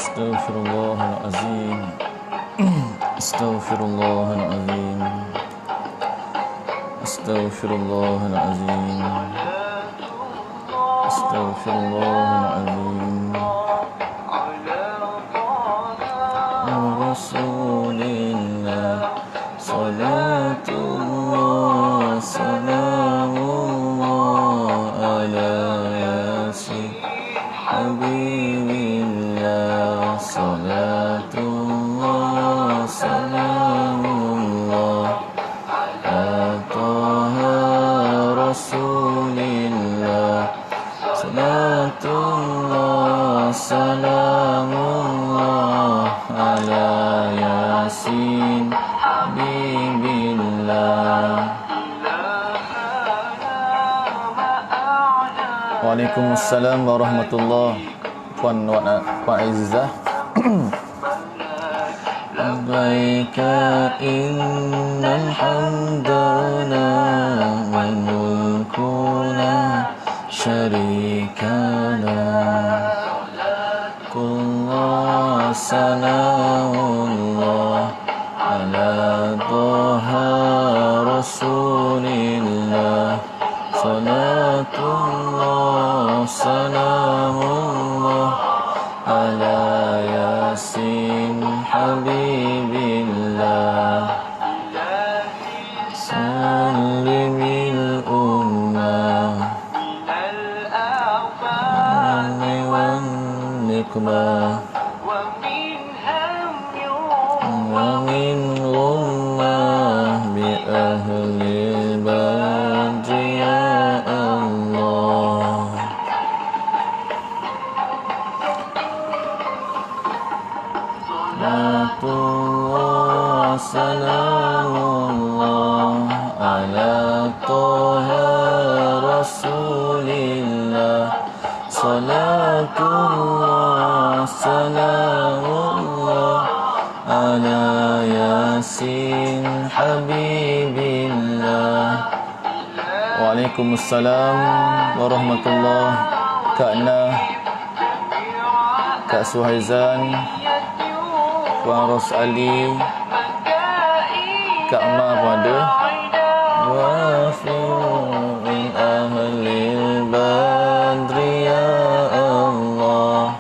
Astaghfirullahalazim. Astaghfirullahalazim. Astaghfirullahalazim. Astaghfirullahalazim. Rasulillah salatullah salamullah ala yasin habibillah salatullah salamullah ataha rasulillah salatullah salamullah ala yasin habibillah. Waalaikumsalam warahmatullahi Puan Aizah. Baika innal hamdana wa mulkuna syarikana kullu sana'ullah ala taha rasulillah salatullah salamullah ala yasin habibillah salimil ummah wan nikmah wa min ummah bi ahli badri ya Allah. Salatullah salamullah ala taha rasulillah salatullah salamullah ala yasin habibillah. Waalaikumsalam warahmatullahi Kak Nah, Kak Suhaizan, Puan Ros Ali, Kak Ma pun ada. Wa fi ahli badri ya Allah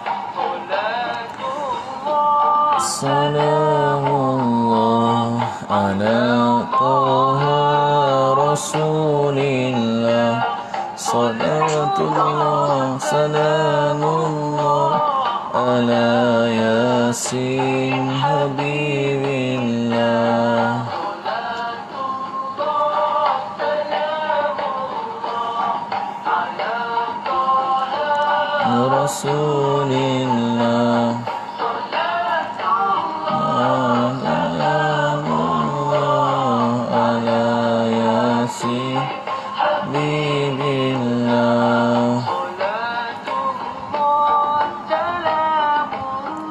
salamullah ala taha rasulillah salatullah salamullah ala yasin habibillah. Rasulillah ala yasin habibillah.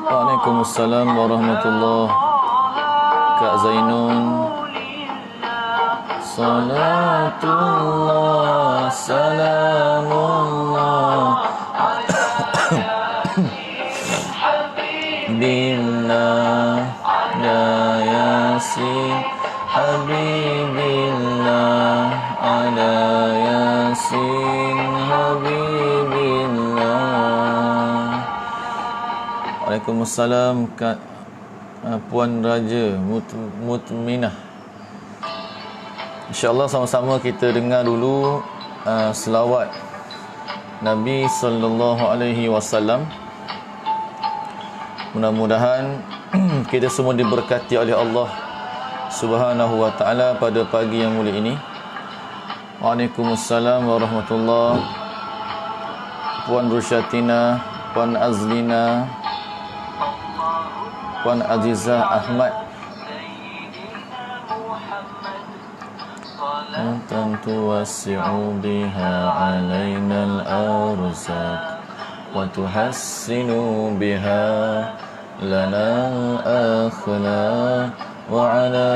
Waalaikumsalam warahmatullahi Kak Zainun. Salatullah salamullah billah ya yasin habibillah ala yasin habibillah. Waalaikumsalam Kak Puan Raja Mutminah. InsyaAllah sama-sama kita dengar dulu selawat Nabi sallallahu alaihi wasallam. Mudah-mudahan kita semua diberkati oleh Allah Subhanahu wa taala pada pagi yang mulia ini. Waalaikumsalam warahmatullahi. Puan Rusyatina, Puan Azlina, Puan Azizah Ahmad. Tuwasi'u biha alaina al-arzaq wa tuhassinu biha lana akhlaq wa ala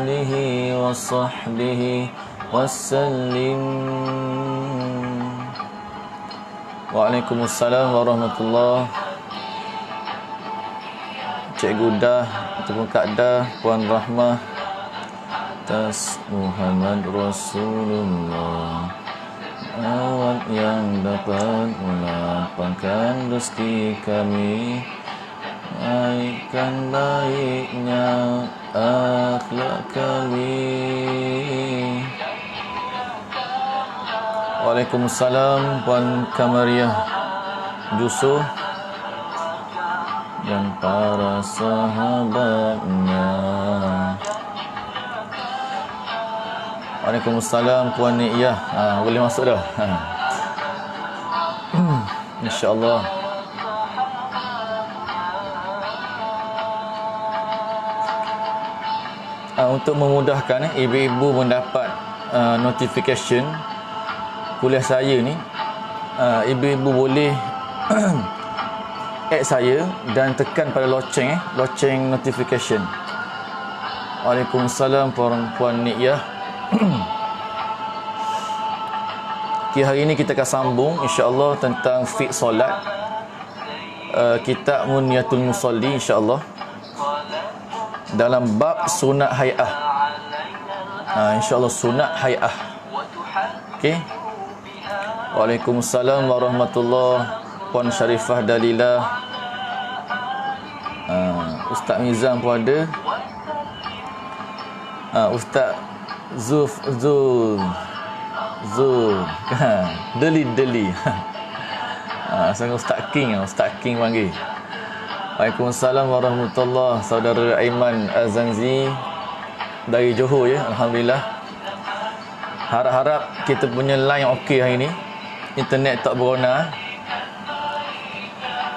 alihi wa sahbihi wasallim. Waalaikumsalam warahmatullahi Cikgu Dah ataupun Kak Dah, Puan Rahmah, atas Muhammad Rasulullah, awak yang dapat melapangkan rezeki kami, naikkan baiknya akhlak kami. Waalaikumsalam Puan Kamariah Jusuh dan para sahabatnya. Waalaikumsalam Puan Niyah. Boleh masuk dah. InsyaAllah. Untuk memudahkan ibu-ibu mendapat notification kuliah saya ni, ibu-ibu boleh add saya dan tekan pada loceng loceng notification. Waalaikumsalam Puan Niyah. Okay, hari ini kita akan sambung insya-Allah tentang fiqh solat, kitab Munyatul Musalli insya-Allah, dalam bab sunat hay'ah. InsyaAllah sunat hay'ah. Okey. Waalaikumsalam warahmatullahi. Puan Syarifah Dalilah, Ustaz Mizan pun ada, Ustaz Zul Deli sangat Ustaz King panggil. Waalaikumsalam warahmatullahi. Saudara Aiman Azanzi dari Johor ya, alhamdulillah. Harap-harap kita punya line okey hari ni, internet tak berona.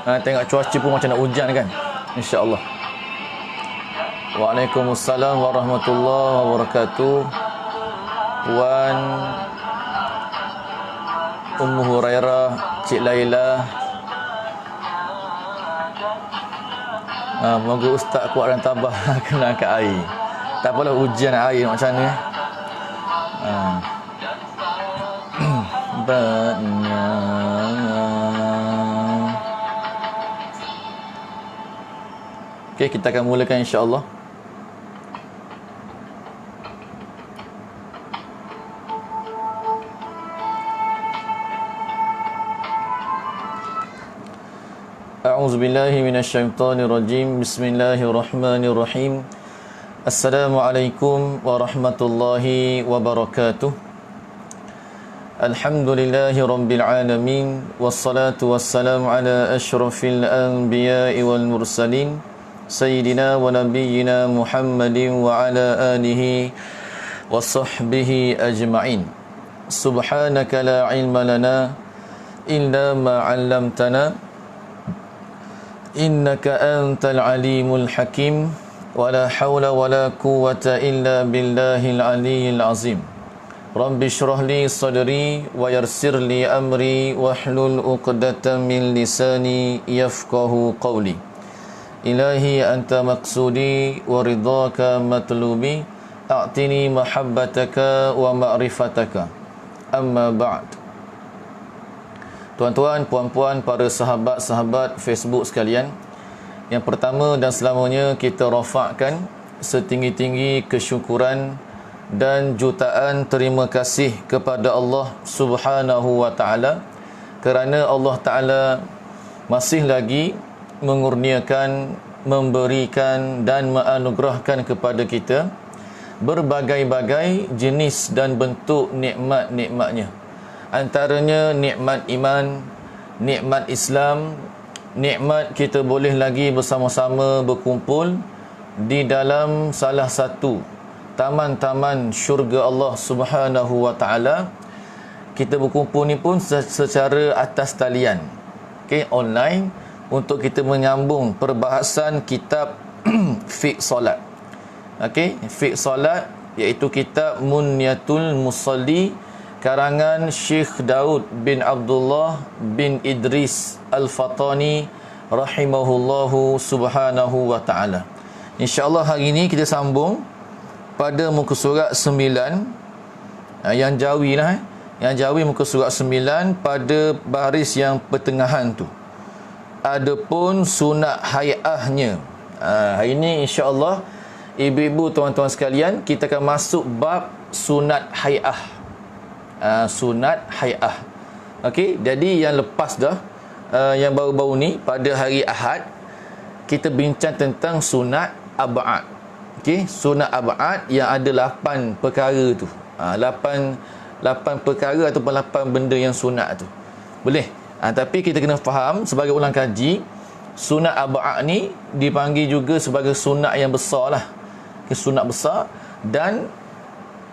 Tengok cuaca pun macam nak hujan kan, insya-Allah. Waalaikumsalam warahmatullahi wabarakatuh. Puan Ummu Hurairah, Cik Laila. Moga Ustaz kuat dan tabah kena angkat air. Tak apalah, ujian air macam mana. Okey, kita akan mulakan insya-Allah. A'udzubillahi minasyaitonirrajim. Bismillahirrahmanirrahim. Assalamualaikum warahmatullahi wabarakatuh. Alhamdulillahi rabbil alamin, wassalatu wassalamu ala asyrafil anbiya'i wal mursalin, sayyidina wa nabiyyina Muhammadin wa ala alihi wa sahbihi ajma'in. Subhanaka la ilma lana illa ma 'allamtana, innaka antal alimul hakim, wala hawla wala quwwata illa billahil aliyyil azim. Rabbi shrah li sadri wa yassir li amri wahlul 'uqdatam min lisani yafqahu qawli. Ilahi anta maqsudi wa ridhaka matlubi, a'tini mahabbataka wa ma'rifataka. Amma ba'd. Tuan-tuan, puan-puan, para sahabat-sahabat Facebook sekalian, yang pertama dan selamanya kita rafakkan setinggi-tinggi kesyukuran dan jutaan terima kasih kepada Allah Subhanahu wa taala, kerana Allah taala masih lagi mengurniakan, memberikan dan menganugerahkan kepada kita berbagai-bagai jenis dan bentuk nikmat-nikmatnya. Antaranya nikmat iman, nikmat Islam, nikmat kita boleh lagi bersama-sama berkumpul di dalam salah satu taman-taman syurga Allah Subhanahu wa taala. Kita berkumpul ni pun secara atas talian, okey, online, untuk kita menyambung perbahasan kitab fiqh solat. Okey, fiqh solat iaitu kitab Munyatul Musalli karangan Syekh Daud bin Abdullah bin Idris Al-Fatani rahimahullahu subhanahu wa ta'ala. InsyaAllah hari ini kita sambung pada muka surat 9, yang Jawi lah, yang Jawi muka surat 9 pada baris yang pertengahan tu. Adapun sunat hay'ahnya, Hari ini insya-Allah ibu-ibu, tuan-tuan sekalian, kita akan masuk bab sunat hai'ah. Sunat hai'ah. Okey, jadi yang lepas dah, yang baru-baru ni pada hari Ahad kita bincang tentang sunat ab'ad. Okey, sunat ab'ad yang ada 8 perkara tu. 8 perkara ataupun 8 benda yang sunat tu. Boleh. Tapi kita kena faham sebagai ulang kaji, sunat ab'ad ni dipanggil juga sebagai sunat yang besar lah. Sunat besar. Dan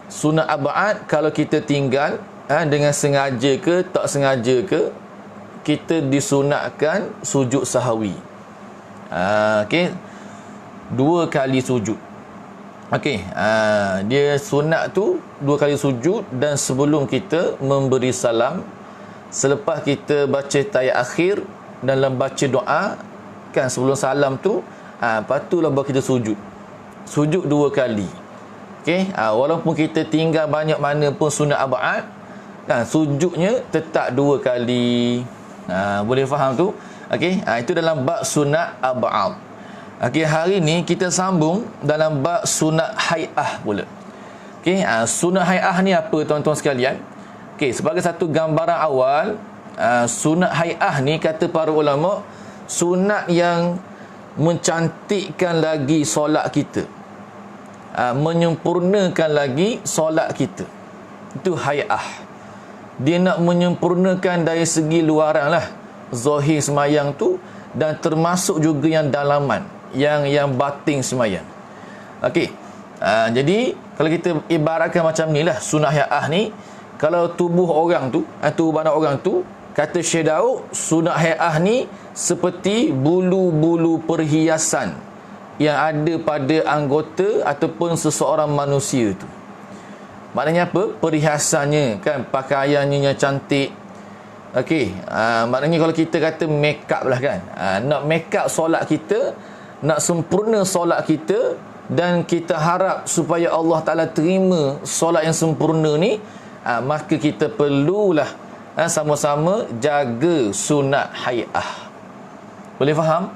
sunat ab'ad kalau kita tinggal dengan sengaja ke tak sengaja ke, kita disunatkan sujud sahwi. Okey, 2 kali sujud. Okey, dia sunat tu 2 kali sujud, dan sebelum kita memberi salam, selepas kita baca tahiyat akhir dalam baca doa kan, sebelum salam tu, patutlah baru kita sujud 2 kali. Okey, walaupun kita tinggal banyak mana pun sunat ab'ad, sujudnya tetap 2 kali. Boleh faham tu? Okey, itu dalam bab sunat ab'ad. Okey, hari ni kita sambung dalam bab sunat hai'ah pula. Okey, sunat hai'ah ni apa tuan-tuan sekalian? Okey, sebagai satu gambaran awal, sunat hai'ah ni kata para ulama, sunat yang mencantikkan lagi solat kita, menyempurnakan lagi solat kita. Itu hai'ah. Dia nak menyempurnakan dari segi luaran lah, zahir semayang tu, dan termasuk juga yang dalaman, yang batin semayang. Okey, jadi kalau kita ibaratkan macam ni lah sunat hai'ah ni, kalau tubuh orang tu, tubuh badan orang tu, kata Syekh Daud, sunat hai'ah ni seperti bulu-bulu perhiasan yang ada pada anggota ataupun seseorang manusia tu. Maknanya apa? Perhiasannya kan, pakaiannya yang cantik. Okey, maknanya kalau kita kata make up lah kan, nak make up solat kita, nak sempurna solat kita, dan kita harap supaya Allah Ta'ala terima solat yang sempurna ni, maka kita perlulah sama-sama jaga sunat hai'ah. Boleh faham?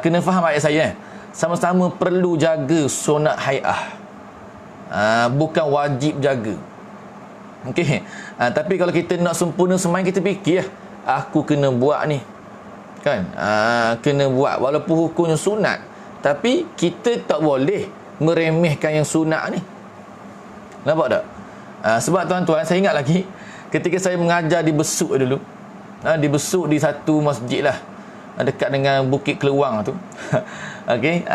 Kena faham ayat saya. Sama-sama perlu jaga sunat hai'ah. Bukan wajib jaga. Okey. Tapi kalau kita nak sempurna semayang, kita fikir aku kena buat ni. Kan? Kena buat walaupun hukumnya sunat, tapi kita tak boleh meremehkan yang sunat ni. Nampak tak? Sebab tuan-tuan, saya ingat lagi ketika saya mengajar di Besuk dulu. Di Besuk, di satu masjid lah dekat dengan Bukit Keluang tu. Okey,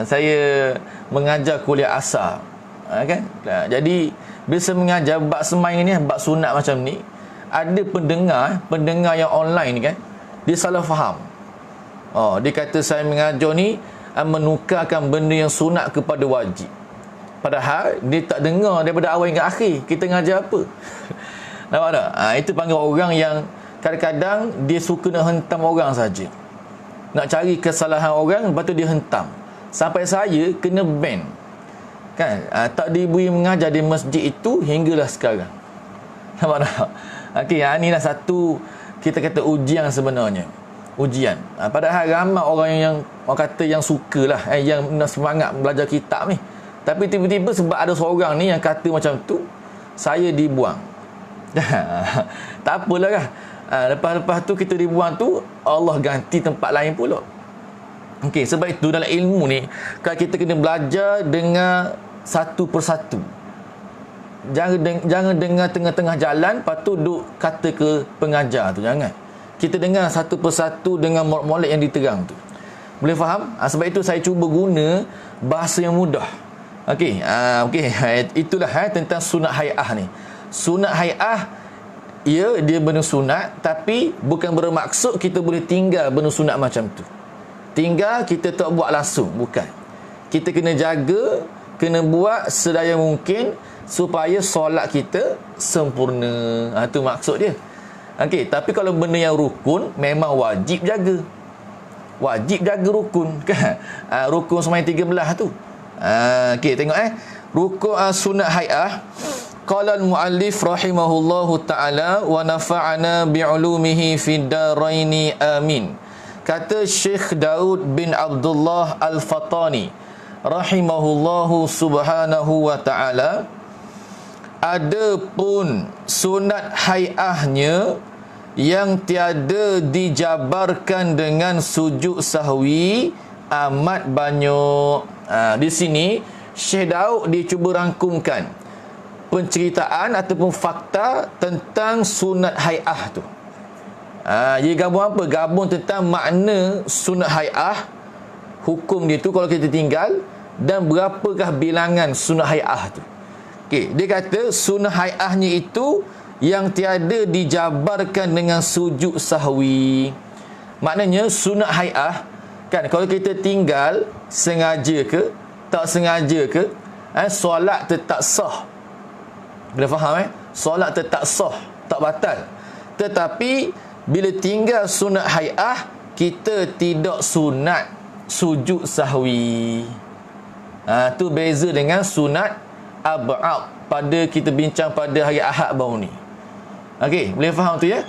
saya mengajar kuliah asar. Kan? Jadi bila saya mengajar bab semayang ni, bab sunat macam ni, ada pendengar yang online ni kan, dia salah faham. Dia kata saya mengajar ni menukarkan benda yang sunat kepada wajib. Padahal dia tak dengar daripada awal hingga akhir kita ngajar apa. Nampak tak? Itu panggil orang yang kadang-kadang dia suka nak hentam orang saja. Nak cari kesalahan orang, lepas tu dia hentam. Sampai saya kena ban. Kan? Tak diberi mengajar di masjid itu hinggalah sekarang. Nampak tak? Okey, inilah satu kita kata ujian sebenarnya. Ujian. Padahal ramai orang yang orang kata yang sukalah, yang nak semangat belajar kitab ni. Tapi tiba-tiba sebab ada seorang ni yang kata macam tu, saya dibuang. Tak apalah kan. Lepas tu kita dibuang tu, Allah ganti tempat lain pula. Okey, sebab itu dalam ilmu ni, kalau kita kena belajar dengan satu persatu. Jangan dengar tengah-tengah jalan, lepas tu duk kata ke pengajar tu, jangan. Kita dengar satu persatu dengan molek yang diterang tu. Boleh faham? Sebab itu saya cuba guna bahasa yang mudah. Okey, itulah tentang sunat hai'ah ni. Sunat hai'ah, ya, dia benda sunat, tapi bukan bermaksud kita boleh tinggal benda sunat macam tu. Tinggal kita tak buat langsung, bukan. Kita kena jaga, kena buat sedaya mungkin supaya solat kita sempurna. Itu maksud dia. Okey, tapi kalau benda yang rukun, memang wajib jaga. Wajib jaga rukun kan. Rukun semayang 13 tu. Okey, tengok rukun sunat hai'ah. Qala al-muallif rahimahullahu taala wa nafa'ana bi'ulumihi fid daraini amin. kata Syekh Daud bin Abdullah Al-Fatani rahimahullahu subhanahu wa ta'ala, adapun sunat hai'ahnya yang tiada dijabarkan dengan sujud sahwi amat banyak. Di sini Syekh Daud dia cuba rangkumkan penceritaan ataupun fakta tentang sunat hai'ah tu. Jadi gabung apa? Gabung tentang makna sunat hai'ah, hukum dia tu kalau kita tinggal, dan berapakah bilangan sunat hai'ah tu. Okey, dia kata sunat hai'ahnya itu yang tiada dijabarkan dengan sujud sahwi. Maknanya sunat hai'ah kan, kalau kita tinggal sengaja ke tak sengaja ke, solat tetap sah. Boleh faham solat tetap sah, tak batal. Tetapi bila tinggal sunat hai'ah, kita tidak sunat sujud sahwi. Tu beza dengan sunat ab'ad pada kita bincang pada hari Ahad baru ni. Okey, boleh faham tu ya?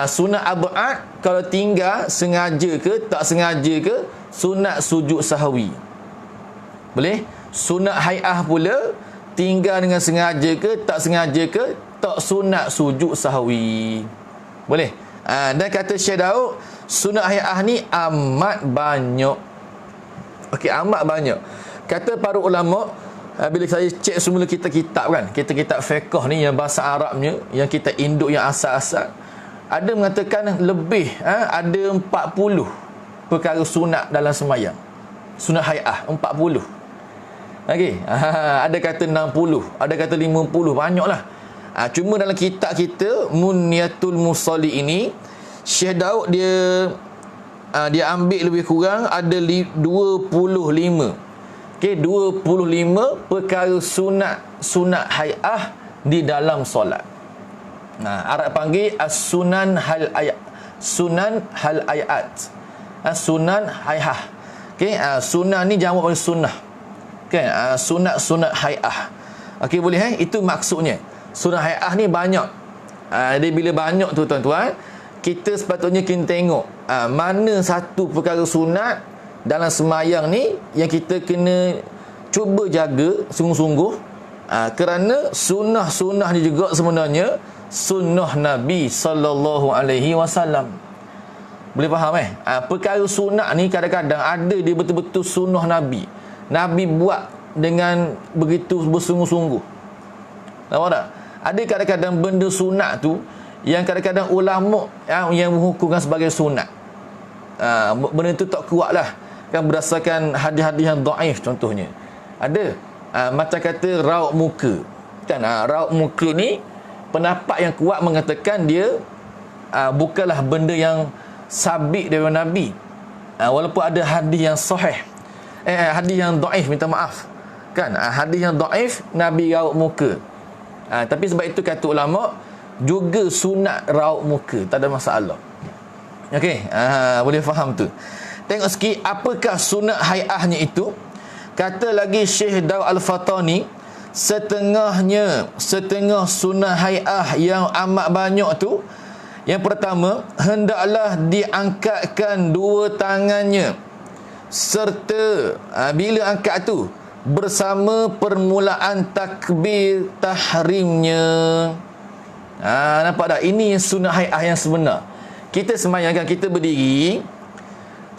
Sunat ab'ad kalau tinggal sengaja ke tak sengaja ke, sunat sujud sahwi. Boleh? Sunat hai'ah pula tinggal dengan sengaja ke tak sengaja ke, tak sunat sujud sahwi. Boleh? Dan kata Syekh Daud, sunat hai'ah ni amat banyak. Okey, amat banyak. Kata para ulama, bila saya cek semula kitab kan, kitab fiqh ni yang bahasa Arabnya, yang kita induk yang asal-asal, ada mengatakan lebih, ada 40 perkara sunat dalam semayang. Sunat hai'ah 40. Okey, ada kata 60, ada kata 50, banyaklah. Cuma dalam kitab kita Munyatul Musalli ini, Syekh Daud dia ambil lebih kurang ada 25. Okey, 25 perkara sunat hai'ah di dalam solat. Arab panggil as-sunan hal ayat. Sunan hal ayat. Sunan hai'ah. Okey, sunan ni jamak pada sunnah. Kan? Sunat hai'ah. Okey, boleh itu maksudnya. Sunat hai'ah ni banyak. Jadi bila banyak tu tuan-tuan, kita sepatutnya kita tengok mana satu perkara sunat dalam semayang ni yang kita kena cuba jaga sungguh-sungguh, kerana sunnah-sunnah ni juga sebenarnya sunnah Nabi sallallahu alaihi wasallam. Boleh faham perkara sunat ni kadang-kadang ada dia betul-betul sunnah Nabi. Nabi buat dengan begitu bersungguh-sungguh. Nampak tak? Ada kadang-kadang benda sunat tu yang kadang-kadang ulama yang menghukumkan sebagai sunat. Benda tu tak kuat lah kan, berdasarkan hadis-hadis yang dhaif contohnya. Ada macam kata raut muka kan, raut muka ni pendapat yang kuat mengatakan dia bukanlah benda yang sabit daripada Nabi, walaupun ada hadis yang sahih, hadis yang dhaif, minta maaf kan, hadis yang dhaif Nabi raut muka. Tapi sebab itu kata ulama juga sunat raut muka, tak ada masalah. Okey, boleh faham tu. Tengok sikit apakah sunat hai'ahnya itu. Kata lagi Syekh Daud Al-Fatani, setengah sunat hai'ah yang amat banyak tu, yang pertama, hendaklah diangkatkan dua tangannya, serta bila angkat tu bersama permulaan takbir tahrimnya. Nampak tak? Ini sunat hai'ah yang sebenar. Kita semayang kan, kita berdiri,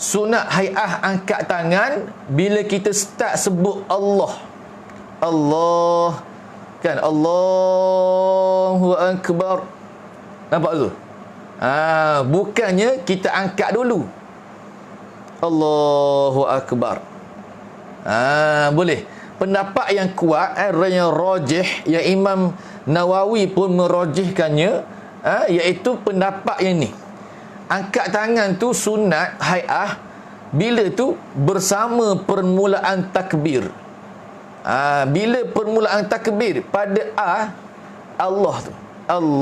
sunat hai'ah angkat tangan bila kita start sebut Allah kan, Allahu Akbar. Nampak tu? Bukannya kita angkat dulu Allahu Akbar. Boleh. Pendapat yang kuat, yang rajih, yang Imam Nawawi pun merajihkannya, iaitu pendapat yang ni. Angkat tangan tu sunat hai'ah bila tu bersama permulaan takbir. Bila permulaan takbir pada Allah tu, Allahu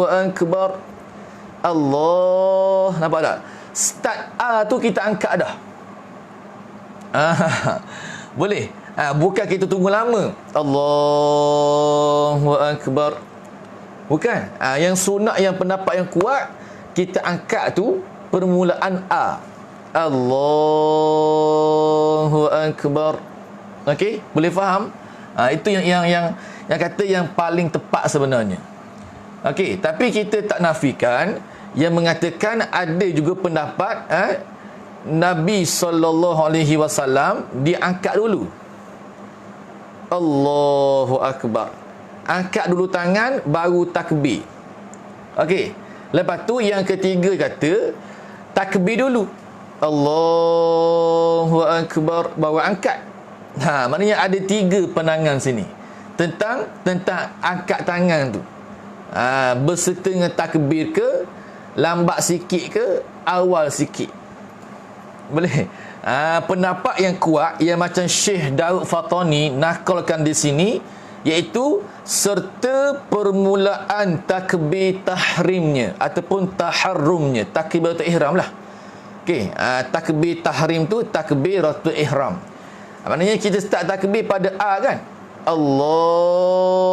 Akbar, Allah. Nampak tak? Start tu kita angkat dah. Boleh. Bukan kita tunggu lama, Allahu Akbar. Bukan. Yang sunat, yang pendapat yang kuat, kita angkat tu permulaan A. Allahu Akbar. Okey, boleh faham? Itu yang kata yang paling tepat sebenarnya. Okey, tapi kita tak nafikan yang mengatakan ada juga pendapat Nabi SAW diangkat dulu. Allahu Akbar. Angkat dulu tangan baru takbir. Okey. Lepas tu yang ketiga kata takbir dulu. Allahu Akbar baru angkat. Maknanya ada 3 pandangan sini tentang angkat tangan tu. Berserta dengan takbir ke, lambat sikit ke, awal sikit. Boleh? Pendapat yang kuat yang macam Syekh Daud Fatani nakalkan di sini, iaitu serta permulaan takbir tahrimnya ataupun taharrumnya, takbiratul ihram lah. Okey, takbir tahrim tu takbiratul ihram. Maknanya kita start takbir pada A kan? Allahu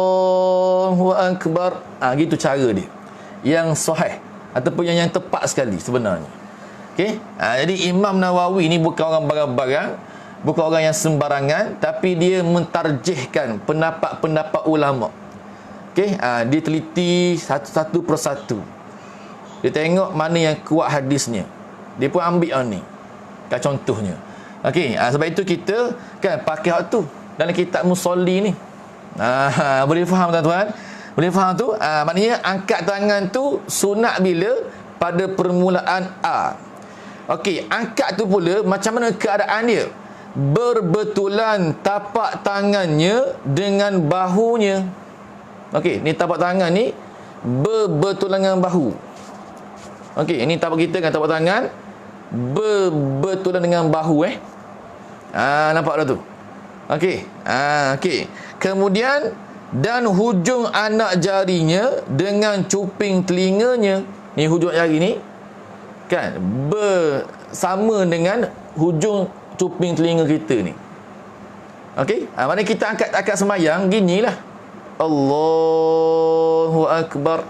Akbar. Gitu cara dia. Yang sahih ataupun yang tepat sekali sebenarnya. Okey. Jadi Imam Nawawi ni bukan orang barang-barang, bukan orang yang sembarangan, tapi dia mentarjihkan pendapat-pendapat ulama. Okey, dia teliti satu persatu. Dia tengok mana yang kuat hadisnya. Dia pun ambil ni. Kan contohnya. Okey, sebab itu kita kan pakai hak tu dalam kitab Musolli ni. Boleh faham tuan-tuan? Boleh faham tu? Maknanya angkat tangan tu sunat bila pada permulaan A. Okey, angkat tu pula macam mana keadaan dia? Berbetulan tapak tangannya dengan bahunya. Okey, ni tapak tangan ni berbetulan dengan bahu. Okey, ini tapak kita kan, tapak tangan berbetulan dengan bahu nampak dah tu. Okey. Okey. Kemudian dan hujung anak jarinya dengan cuping telinganya. Ni hujung jari ni kan bersama dengan hujung cuping telinga kita ni. Okey? Maknanya kita angkat sembahyang ginilah. Allahu Akbar.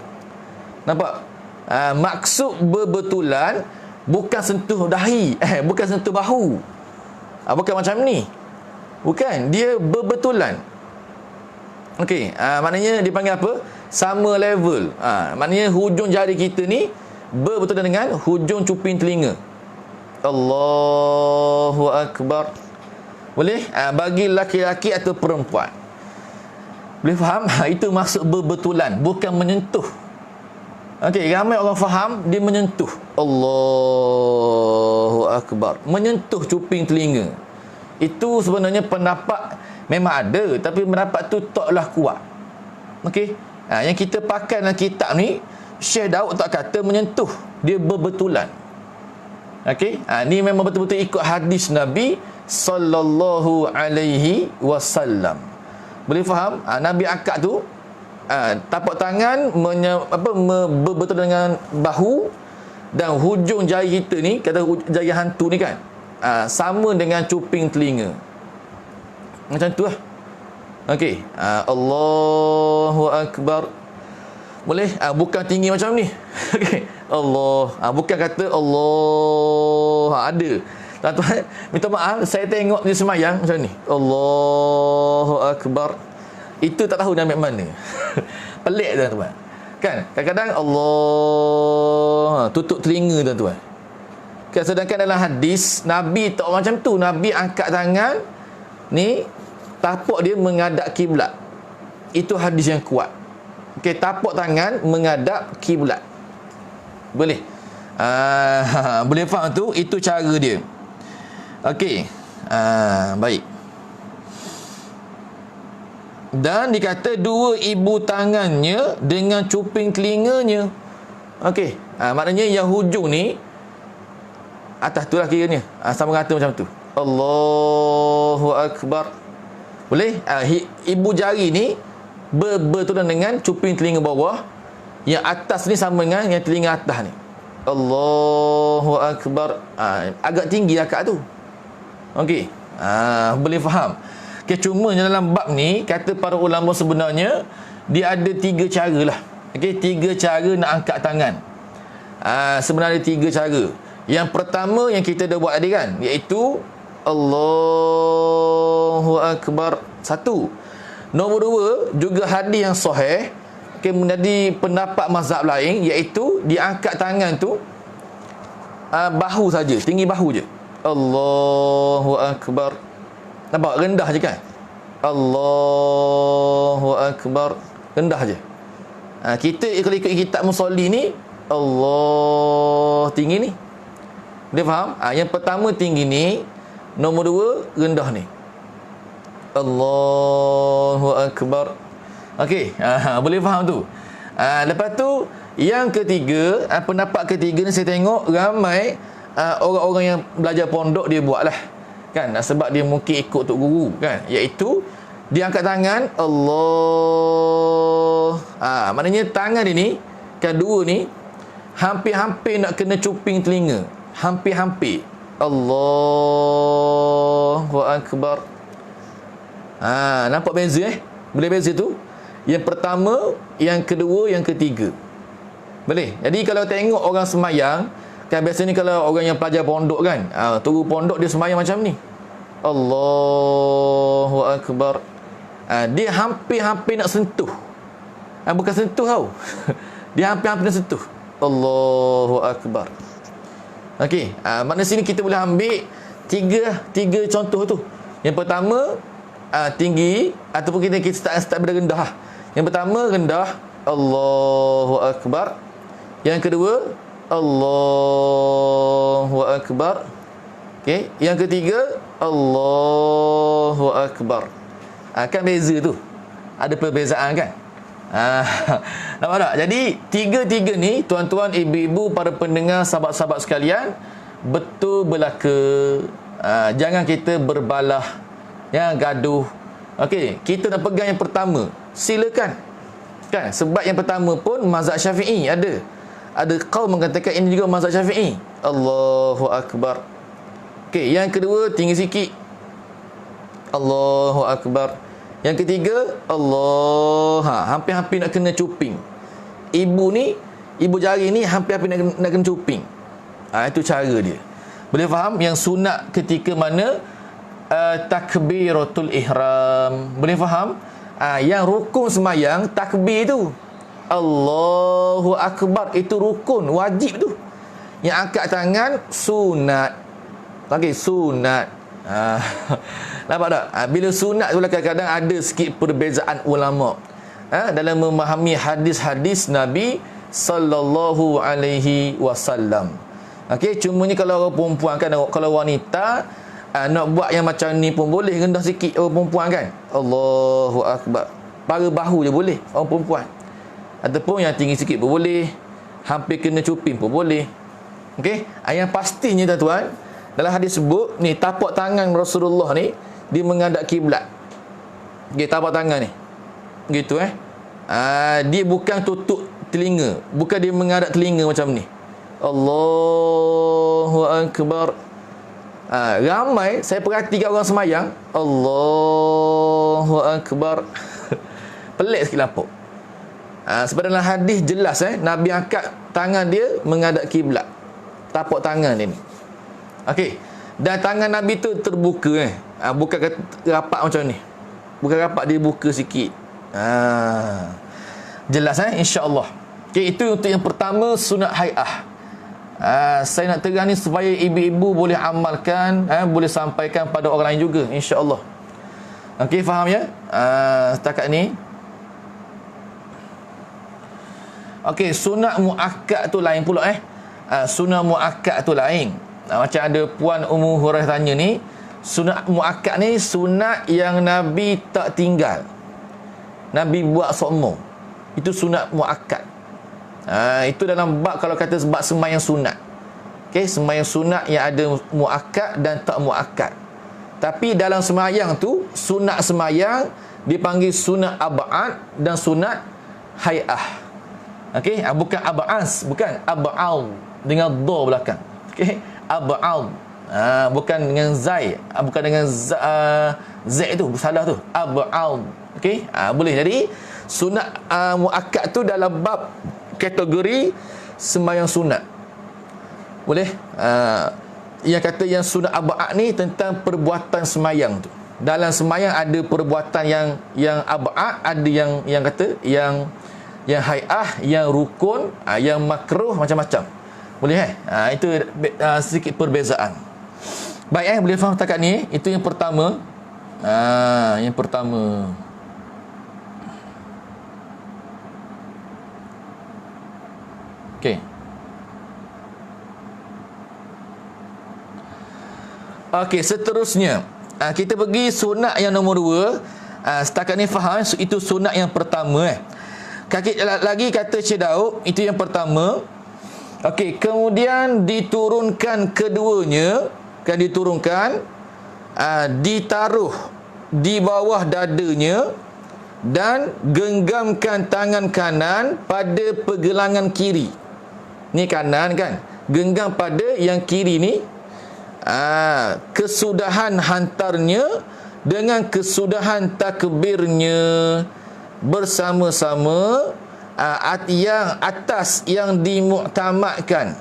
Nampak? Maksud berbetulan bukan sentuh dahi, bukan sentuh bahu. Bukan macam ni. Bukan, dia berbetulan. Okey, maknanya dipanggil apa? Sama level. Maknanya hujung jari kita ni berbetulan dengan hujung cuping telinga. Allahu Akbar. Boleh? Bagi laki-laki atau perempuan. Boleh faham? Itu maksud berbetulan, bukan menyentuh. Okey, ramai orang faham dia menyentuh. Allahu Akbar. Menyentuh cuping telinga. Itu sebenarnya pendapat memang ada, tapi pendapat tu taklah kuat. Okey. Yang kita pakai dalam kitab ni, Syekh Daud tak kata menyentuh, dia berbetulan. Okey. Ni memang betul-betul ikut hadis Nabi sallallahu alaihi wasallam. Boleh faham? Nabi angkat tu tapak tangan berbetul dengan bahu, dan hujung jari kita ni, kata jari hantu ni kan, sama dengan cuping telinga. Macam tu lah. Okey. Allahu Akbar. Boleh? Bukan tinggi macam ni. Okey. Allah. Bukan kata Allah. Ada. Tuan-tuan, minta maaf, saya tengok dia semayang macam ni. Allahu Akbar. Itu tak tahu dia ambil mana. Pelik tuan-tuan. Kan? Kadang-kadang Allah tutup telinga tuan-tuan. Kan, sedangkan dalam hadis Nabi tak macam tu. Nabi angkat tangan ni, tapak dia menghadap kiblat. Itu hadis yang kuat. Okey, tapak tangan menghadap kiblat. Boleh? Boleh faham tu? Itu cara dia. Okey. Baik. Dan dikata dua ibu tangannya dengan cuping telinganya. Okey. Maknanya yang hujung ni atas tu lah kiranya. Sama kata macam tu. Allahu Akbar. Boleh? Ibu jari ni berbetulan dengan cuping telinga bawah. Yang atas ni sama dengan yang telinga atas ni. Allahu Akbar. Agak tinggi akak tu. Okey. Boleh faham. Okay, cuma dalam bab ni kata para ulama sebenarnya dia ada 3 cara lah. Okey, 3 cara nak angkat tangan. Sebenarnya 3 cara. Yang pertama yang kita dah buat tadi kan, iaitu Allahu Akbar. 1. Nombor 2, juga hadis yang sahih, menjadi pendapat mazhab lain, iaitu diangkat tangan tu bahu saja, tinggi bahu je. Allahu Akbar. Nampak? Rendah je kan? Allahu Akbar. Rendah je. Kita kalau ikut kitab musolli ni, Allah tinggi ni. Dia faham? Yang pertama tinggi ni, nombor 2 rendah ni. Allahu Akbar. Okey, boleh faham tu. Lepas tu yang ketiga, pendapat ketiga ni saya tengok ramai orang-orang yang belajar pondok dia buat lah kan, sebab dia mungkin ikut tok guru kan, iaitu dia angkat tangan Allah. Maknanya tangan dia ni kan, dua ni hampir-hampir nak kena cuping telinga, hampir-hampir. Allahu Akbar. Nampak beza Boleh beza tu? Yang pertama, yang kedua, yang ketiga. Boleh? Jadi kalau tengok orang semayang kan, biasanya kalau orang yang pelajar pondok kan, tunggu pondok dia semayang macam ni. Allahu Akbar. Dia hampir-hampir nak sentuh. Bukan sentuh tau. Dia hampir-hampir nak sentuh. Allahu Akbar. Okey, makna sini kita boleh ambil tiga contoh tu. Yang pertama tinggi, ataupun kita start pada rendah. Yang pertama rendah, Allahu Akbar. Yang kedua, Allahu Akbar. Okey, yang ketiga, Allahu Akbar. Kan beza tu. Ada perbezaan kan? Nampak tak? Jadi tiga-tiga ni, tuan-tuan, ibu-ibu, para pendengar, sahabat-sahabat sekalian, betul belaka. Jangan kita berbalah, jangan gaduh. Okey, kita nak pegang yang pertama, silakan kan, sebab yang pertama pun mazhab Syafi'i ada qaum mengatakan ini juga mazhab Syafi'i. Allahu Akbar. Okey, yang kedua tinggi sikit, Allahu Akbar. Yang ketiga, Allah, hampir-hampir nak kena cuping. Ibu jari ni hampir-hampir nak kena cuping. Itu cara dia. Boleh faham? Yang sunat ketika mana takbiratul ihram. Boleh faham? Yang rukun semayang, takbir tu, Allahu Akbar, itu rukun, wajib tu. Yang angkat tangan, sunat. Okey, sunat. Nampak tak? Bila sunat tu kadang-kadang ada sikit perbezaan ulama dalam memahami hadis-hadis Nabi sallallahu alaihi wasallam. Okey, cumanya kalau orang perempuan kan, kalau wanita nak buat yang macam ni pun boleh, rendah sikit orang perempuan kan. Allahu Akbar. Para bahu je boleh orang perempuan. Ataupun yang tinggi sikit pun boleh, hampir kena cuping pun boleh. Okey, yang pastinya tuan-tuan, dalam hadis sebut ni, tapak tangan Rasulullah ni dia menghadap kiblat. Okey, tapak tangan ni gitu dia bukan tutup telinga, bukan dia menghadap telinga macam ni. Allahu Akbar. Ramai saya perhatikan orang semayang, Allahu Akbar. Pelik sikit nampak. Sebab dalam hadis jelas Nabi angkat tangan dia menghadap kiblat, tapak tangan dia ni. Okey, dan tangan Nabi tu terbuka bukan rapat macam ni. Bukan rapat, dia buka sikit. Jelas insya-Allah. Okey, itu untuk yang pertama, sunat hai'ah. Saya nak terang ni supaya ibu-ibu boleh amalkan, boleh sampaikan pada orang lain juga, insya-Allah. Okey, faham ya? Setakat ni. Okey, sunat muakkad tu lain pula sunat muakkad tu lain. Macam ada Puan Ummu Hurairah tanya ni, sunat muakkad ni sunat yang Nabi tak tinggal, Nabi buat sokmo. Itu sunat muakkad. Itu dalam bab, kalau kata bab sembahyang sunat. Okey, sembahyang sunat yang ada muakkad dan tak muakkad. Tapi dalam sembahyang tu, sunat sembahyang dipanggil sunat ab'ad dan sunat hai'ah. Okey, bukan ab'as, bukan ab'al dengan dha belakang. Okey, ab'al. Bukan dengan zai, bukan dengan z tu, salah tu. Ab'al. Okey, boleh. Jadi sunat muakkad tu dalam bab kategori sembahyang sunat. Boleh? Yang kata yang sunat ab'ad ni tentang perbuatan semayang tu. Dalam semayang ada perbuatan yang ab'ad, ada yang kata yang hai'ah, yang rukun, yang makruh, macam-macam. Boleh itu sedikit perbezaan. Baik boleh faham setakat ni. Itu yang pertama. Yang pertama. Okey. Okey, seterusnya kita pergi sunat yang nombor 2. Setakat ni faham itu sunat yang pertama lagi kata Syekh Daud, itu yang pertama. Okey, kemudian diturunkan keduanya, kan diturunkan, ditaruh di bawah dadanya dan genggamkan tangan kanan pada pergelangan kiri. Ni kanan kan, genggam pada yang kiri ni. Kesudahan hantarnya dengan kesudahan takbirnya bersama-sama, yang atas yang dimuktamadkan,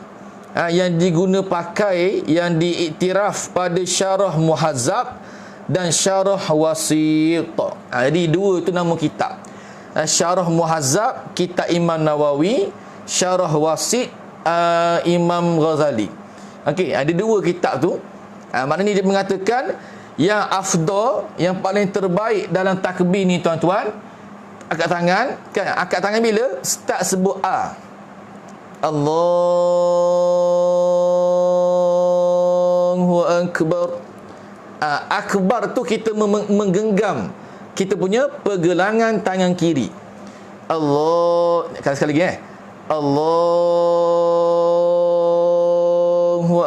yang diguna pakai, yang diiktiraf pada syarah muhazzab dan syarah wasit. Jadi dua tu nama kitab. Syarah muhazzab kitab Imam Nawawi, syarah wasit Imam Ghazali. Okey, ada dua kitab tu. Maknanya dia mengatakan yang afdal, yang paling terbaik dalam takbir ni tuan-tuan, akad tangan kan, akad tangan bila start sebut Allahu akbar. Akbar tu kita menggenggam kita punya pergelangan tangan kiri. Allah, sekali lagi Allahu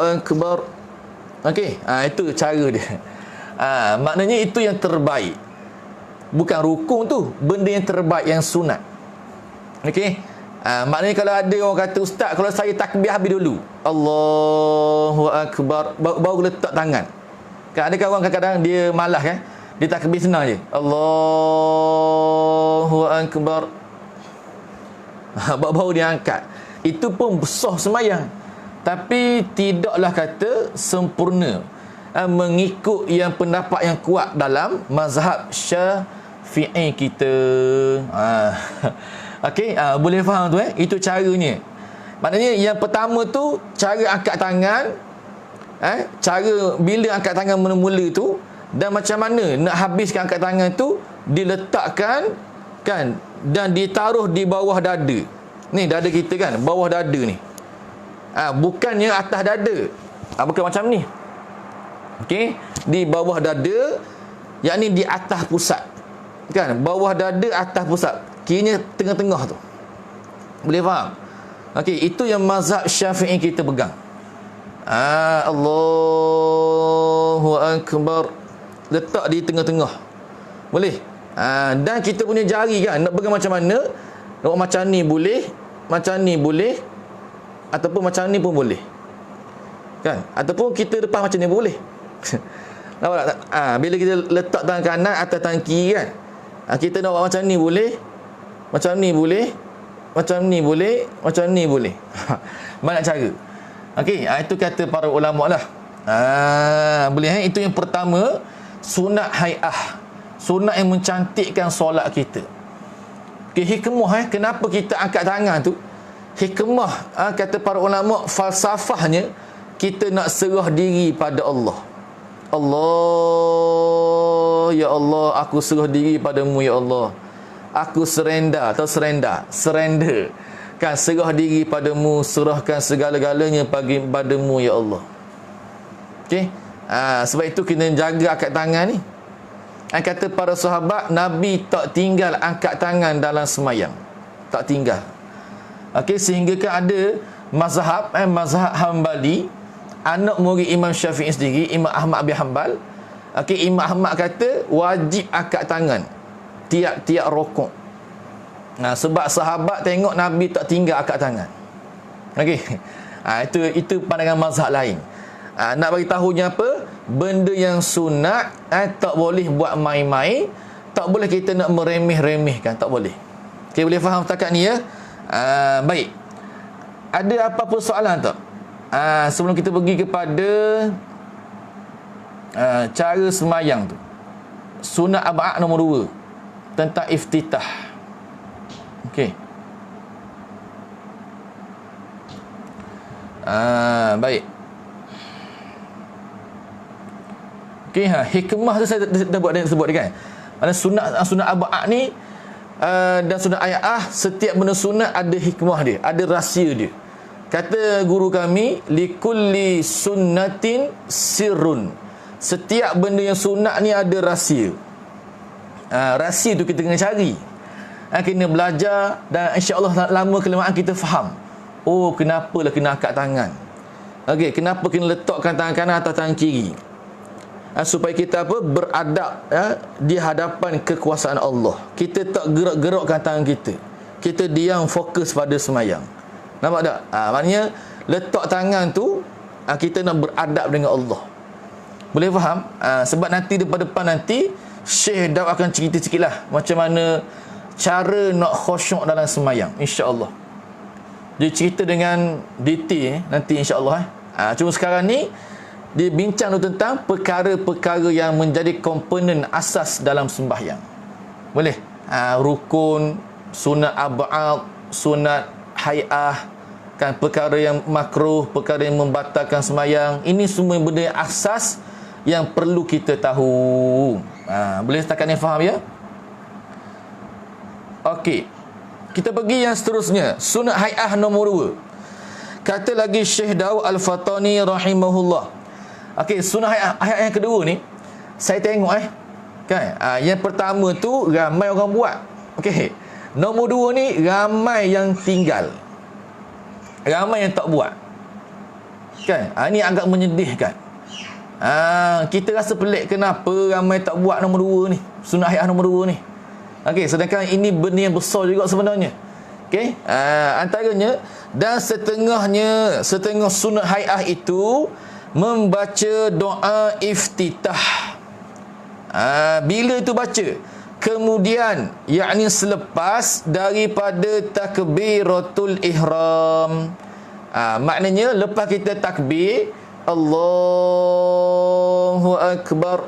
akbar. Okey, itu cara dia. Maknanya itu yang terbaik. Bukan rukun tu, benda yang terbaik, yang sunat. Okey. Maknanya kalau ada orang kata, ustaz, kalau saya takbir habis dulu, Allahu akbar, baru letak tangan. Kan ada kawan kadang-kadang dia malas kan, dia takbir senang je, Allahu akbar, baru dia angkat. Itu pun sah semayang, tapi tidaklah kata sempurna, mengikut yang pendapat yang kuat dalam mazhab Syafi'i kita. Okey, boleh faham tu itu caranya. Maknanya yang pertama tu cara angkat tangan, cara bila angkat tangan mula-mula tu, dan macam mana nak habiskan angkat tangan tu, diletakkan kan, dan ditaruh di bawah dada. Ni dada kita kan, bawah dada ni. Bukannya atas dada. Bukan macam ni. Okey, di bawah dada, yakni di atas pusat. Kan, bawah dada atas pusat. Kirinya tengah-tengah tu. Boleh faham? Okey, itu yang mazhab Syafi'i kita pegang. Allahu akbar, letak di tengah-tengah. Boleh? Dan kita punya jari kan, nak pegang macam mana? Nak macam ni boleh, macam ni boleh, ataupun macam ni pun boleh. Kan? Ataupun kita lepas macam ni boleh. Nampak tak? Bila kita letak tangan kanan atas tangan kiri kan, kita nak buat macam ni boleh, macam ni boleh, macam ni boleh, macam ni boleh. Banyak cara. Okey, itu kata para ulama lah. Boleh. Itu yang pertama, sunat hai'ah, sunat yang mencantikkan solat kita. Okey, hikmah kenapa kita angkat tangan tu? Hikmah, kata para ulama, falsafahnya kita nak serah diri pada Allah. Allah, ya Allah, aku serah diri padamu ya Allah. Aku surrender kan, serah diri padamu, serahkan segala-galanya padamu ya Allah. Okey, sebab itu kena jaga angkat tangan ni. Kata para sahabat, Nabi tak tinggal angkat tangan dalam semayang, tak tinggal. Okey, sehingga kan ada mazhab mazhab Hambali, anak murid Imam Syafi'i sendiri, Imam Ahmad bin Hanbal. Okey, Imam Ahmad kata wajib angkat tangan tiap-tiap rukuk. Sebab sahabat tengok Nabi tak tinggal angkat tangan. Okey. Itu pandangan mazhab lain. Nak bagi tahunya apa? Benda yang sunat tak boleh buat main-main, tak boleh kita nak meremeh-remehkan, tak boleh. Okey, boleh faham setakat ni ya? Baik. Ada apa-apa soalan tak? sebelum kita pergi kepada cara semayang tu, sunat ab'ad nombor 2 tentang iftitah. Okey. Baik. Okey, hikmah tu saya dah buat dan sebut kan. Ada sunat ab'ad ni dan sunat ayat setiap benda sunat ada hikmah dia, ada rahsia dia. Kata guru kami, likulli sunnatin sirrun. Setiap benda yang sunat ni ada rahsia. Rahsia tu kita kena cari. Kena belajar dan insya-Allah lama kelamaan kita faham. Oh, kenapalah kena angkat tangan. Okey, kenapa kena letakkan tangan kanan atas tangan kiri? Supaya kita beradab di hadapan kekuasaan Allah. Kita tak gerak-gerakkan tangan kita. Kita diam fokus pada semayang. Nampak tak? Maknanya letak tangan tu kita nak beradab dengan Allah. Boleh faham? Sebab nanti depan nanti Syekh Daud akan cerita sikit lah macam mana cara nak khusyuk dalam semayang, insya-Allah. Dia cerita dengan detail nanti insya-Allah. Cuma sekarang ni dia bincang tentang perkara-perkara yang menjadi komponen asas dalam sembahyang. Boleh? Rukun, sunat ab'ad, sunat hay'ah, kan, perkara yang makruh, perkara yang membatalkan sembahyang. Ini semua benda asas yang perlu kita tahu. Boleh setakat ni faham ya? Okey. Kita pergi yang seterusnya, sunat hay'ah nombor 2. Kata lagi Syekh Daud Al-Fatani rahimahullah. Okey, sunat hay'ah yang kedua ni saya tengok kan. Yang pertama tu ramai orang buat. Okey. Nombor 2 ni ramai yang tinggal. Ramai yang tak buat. Kan? Ini agak menyedihkan. Kita rasa pelik kenapa ramai tak buat nombor 2 ni, sunat hay'ah nombor 2 ni. Okey, sedangkan ini benda yang besar juga sebenarnya. Okey, antaranya dan setengah sunat hay'ah itu membaca doa iftitah. Bila itu baca? Kemudian, yakni selepas daripada takbiratul ihram. Maknanya lepas kita takbir Allahu Akbar,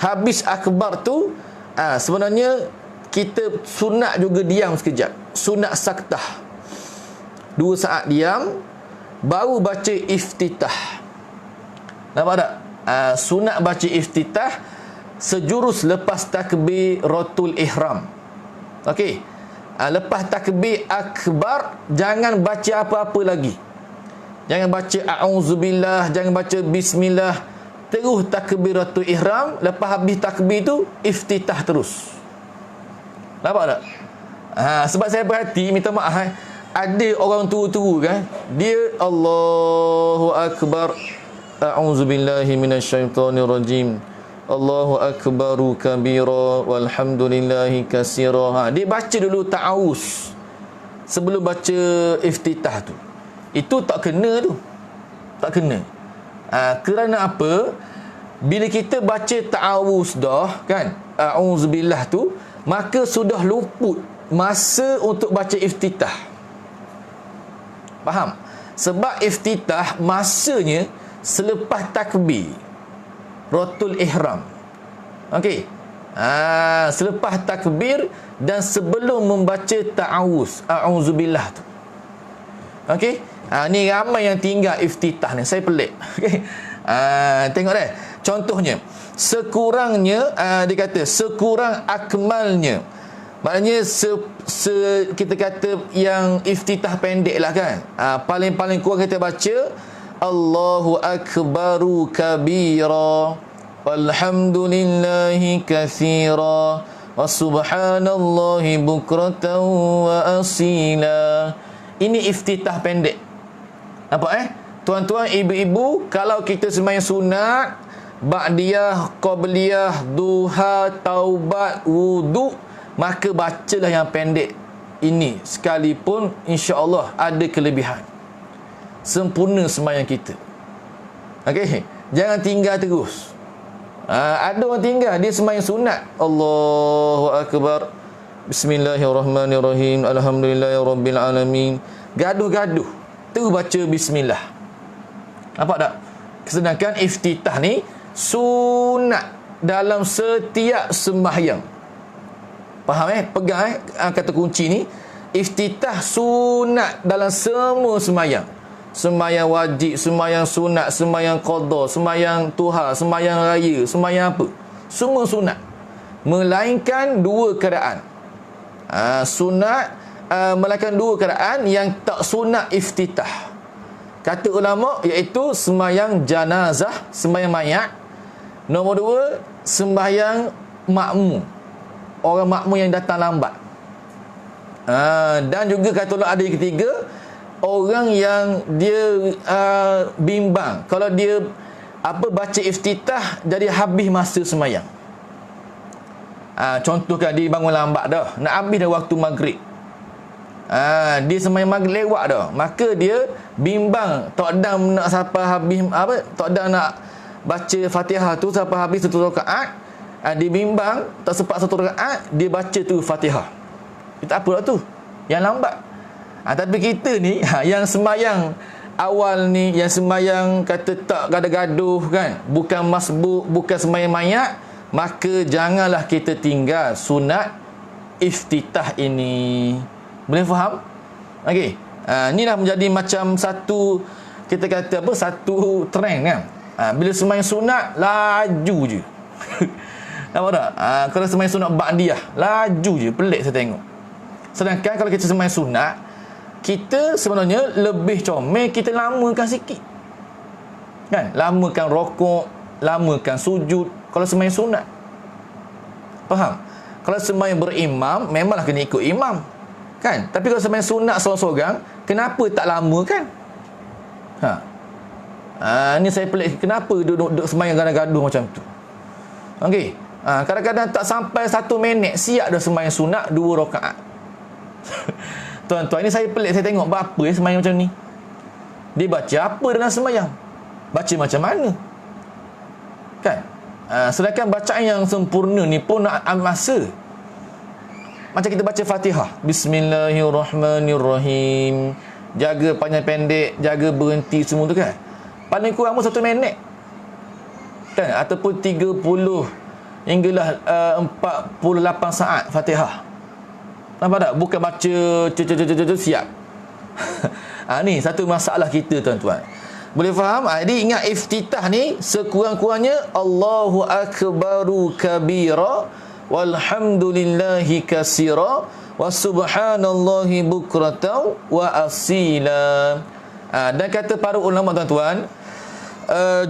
habis akbar tu sebenarnya kita sunat juga diam sekejap, sunat saktah 2 saat diam baru baca iftitah. Nampak tak? Sunat baca iftitah sejurus lepas takbiratul ihram. Okey. Lepas takbir akbar jangan baca apa-apa lagi. Jangan baca a'udzubillah, jangan baca bismillah. Terus takbiratul ihram, lepas habis takbir tu iftitah terus. Nampak tak? Sebab saya perhati, minta maaf ada orang tua-tua kan, dia Allahu Akbar, a'udzubillahi minasyaitonirrajim, Allahu akbaru kabira walhamdulillahi katsira. Dia baca dulu ta'awuz sebelum baca iftitah tu. Itu tak kena tu. Tak kena. Kerana apa? Bila kita baca ta'awuz dah kan, a'udzubillah tu, maka sudah luput masa untuk baca iftitah. Faham? Sebab iftitah masanya selepas takbir Ratul ihram. Okey. Selepas takbir dan sebelum membaca ta'awuz, a'udzubillah tu. Okey. Ni ramai yang tinggal iftitah ni. Saya pelik. Okey. Tengok dah. Contohnya, sekurangnya dia kata sekurang akmalnya. Maknanya kita kata yang iftitah pendek lah kan. Paling-paling kurang kita baca Allahu akbaru kabira walhamdulillahi katsira wa subhanallahi bukratan wa asila. Ini iftitah pendek. Nampak tuan-tuan, ibu-ibu, kalau kita sembahyang sunat, ba'diyah, qabliyah, duha, taubat, wudu, maka bacalah yang pendek ini, sekalipun insya-Allah ada kelebihan. Sempurna sembahyang kita. Okey, jangan tinggal terus. Ada orang tinggal, dia sembahyang sunat, Allahu akbar, bismillahirrahmanirrahim, alhamdulillahirabbil alamin, gaduh-gaduh, terus baca bismillah. Nampak tak? Sedangkan iftitah ni sunat dalam setiap sembahyang. Faham Pegang kata kunci ni. Iftitah sunat dalam semua sembahyang. Sembahyang wajib, sembahyang sunat, sembahyang qada, sembahyang tuha, sembahyang raya, sembahyang apa. Semua sunat. Melainkan dua keadaan. Melainkan dua keadaan yang tak sunat iftitah. Kata ulama iaitu sembahyang janazah, sembahyang mayat. Nombor dua, sembahyang makmum. Orang makmum yang datang lambat. Dan juga kata ulama ada yang ketiga, orang yang dia bimbang kalau dia baca iftitah jadi habis masa sembahyang. Contohkan dia bangun lambat dah, nak habis dah waktu maghrib. Dia sembahyang maghrib lewat dah, maka dia bimbang tak ada nak sampai habis tak ada nak baca Fatihah tu sampai habis satu rakaat. Dia bimbang tak sempat satu rakaat, dia baca tu Fatihah. Kita apa tu yang lambat. Tapi kita ni yang sembahyang awal ni, yang sembahyang kata tak gaduh-gaduh kan, bukan masbuk, bukan sembahyang mayat, maka janganlah kita tinggal sunat iftitah ini. Boleh faham? Okey. Inilah menjadi macam satu, kita kata satu trend kan. Bila sembahyang sunat laju je. Nampak tak? Kalau sembahyang sunat ba'diyah laju je, pelik saya tengok. Sedangkan kalau kita sembahyang sunat, kita sebenarnya lebih comel kita lamakan sikit. Kan? Lamakan rokok, lamakan sujud kalau sembahyang sunat. Faham? Kalau sembahyang berimam, memanglah kena ikut imam. Kan? Tapi kalau sembahyang sunat seorang-seorang, kenapa tak lamakan? Ni saya pelik, kenapa duduk sembahyang gaduh-gaduh macam tu? Okey. Kadang-kadang tak sampai 1 minit siap dah sembahyang sunat 2 rakaat. Tuan-tuan, ini saya pelik, saya tengok apa sembahyang macam ni. Dia baca apa dalam sembahyang? Baca macam mana? Kan? Sedangkan bacaan yang sempurna ni pun nak ambil masa. Macam kita baca Fatihah, Bismillahirrahmanirrahim, jaga panjang pendek, jaga berhenti semua tu kan, paling kurang pun 1 minit kan, ataupun 30 hinggalah 48 saat Fatihah. Nampak tak? Bukan baca siap. Ni satu masalah kita, tuan-tuan. Boleh faham? Jadi ingat iftitah ni sekurang-kurangnya Allahu akbaru kabira walhamdulillahi katsira wa subhanallahi bukratan wa asila. Dan kata para ulama, tuan-tuan,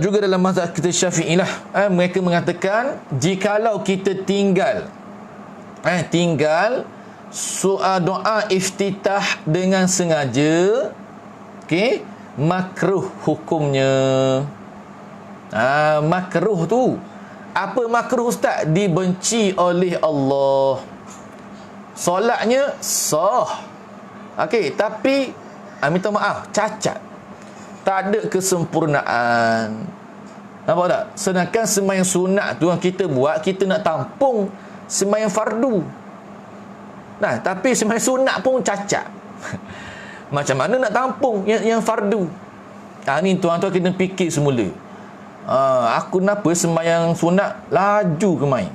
juga dalam mazhab kita Syafi'i lah, mereka mengatakan jikalau kita tinggal doa iftitah dengan sengaja, okey, makruh hukumnya. Makruh tu apa? Makruh, ustaz? Dibenci oleh Allah. Solatnya sah, okey, tapi minta maaf, cacat, tak ada kesempurnaan. Nampak tak? Sedangkan sembahyang sunat tu yang kita buat, kita nak tampung sembahyang fardu. Tapi sembahyang sunat pun cacat. Macam mana nak tampung yang fardu? Ni tuan-tuan kena fikir semula. Aku kenapa sembahyang sunat laju ke main?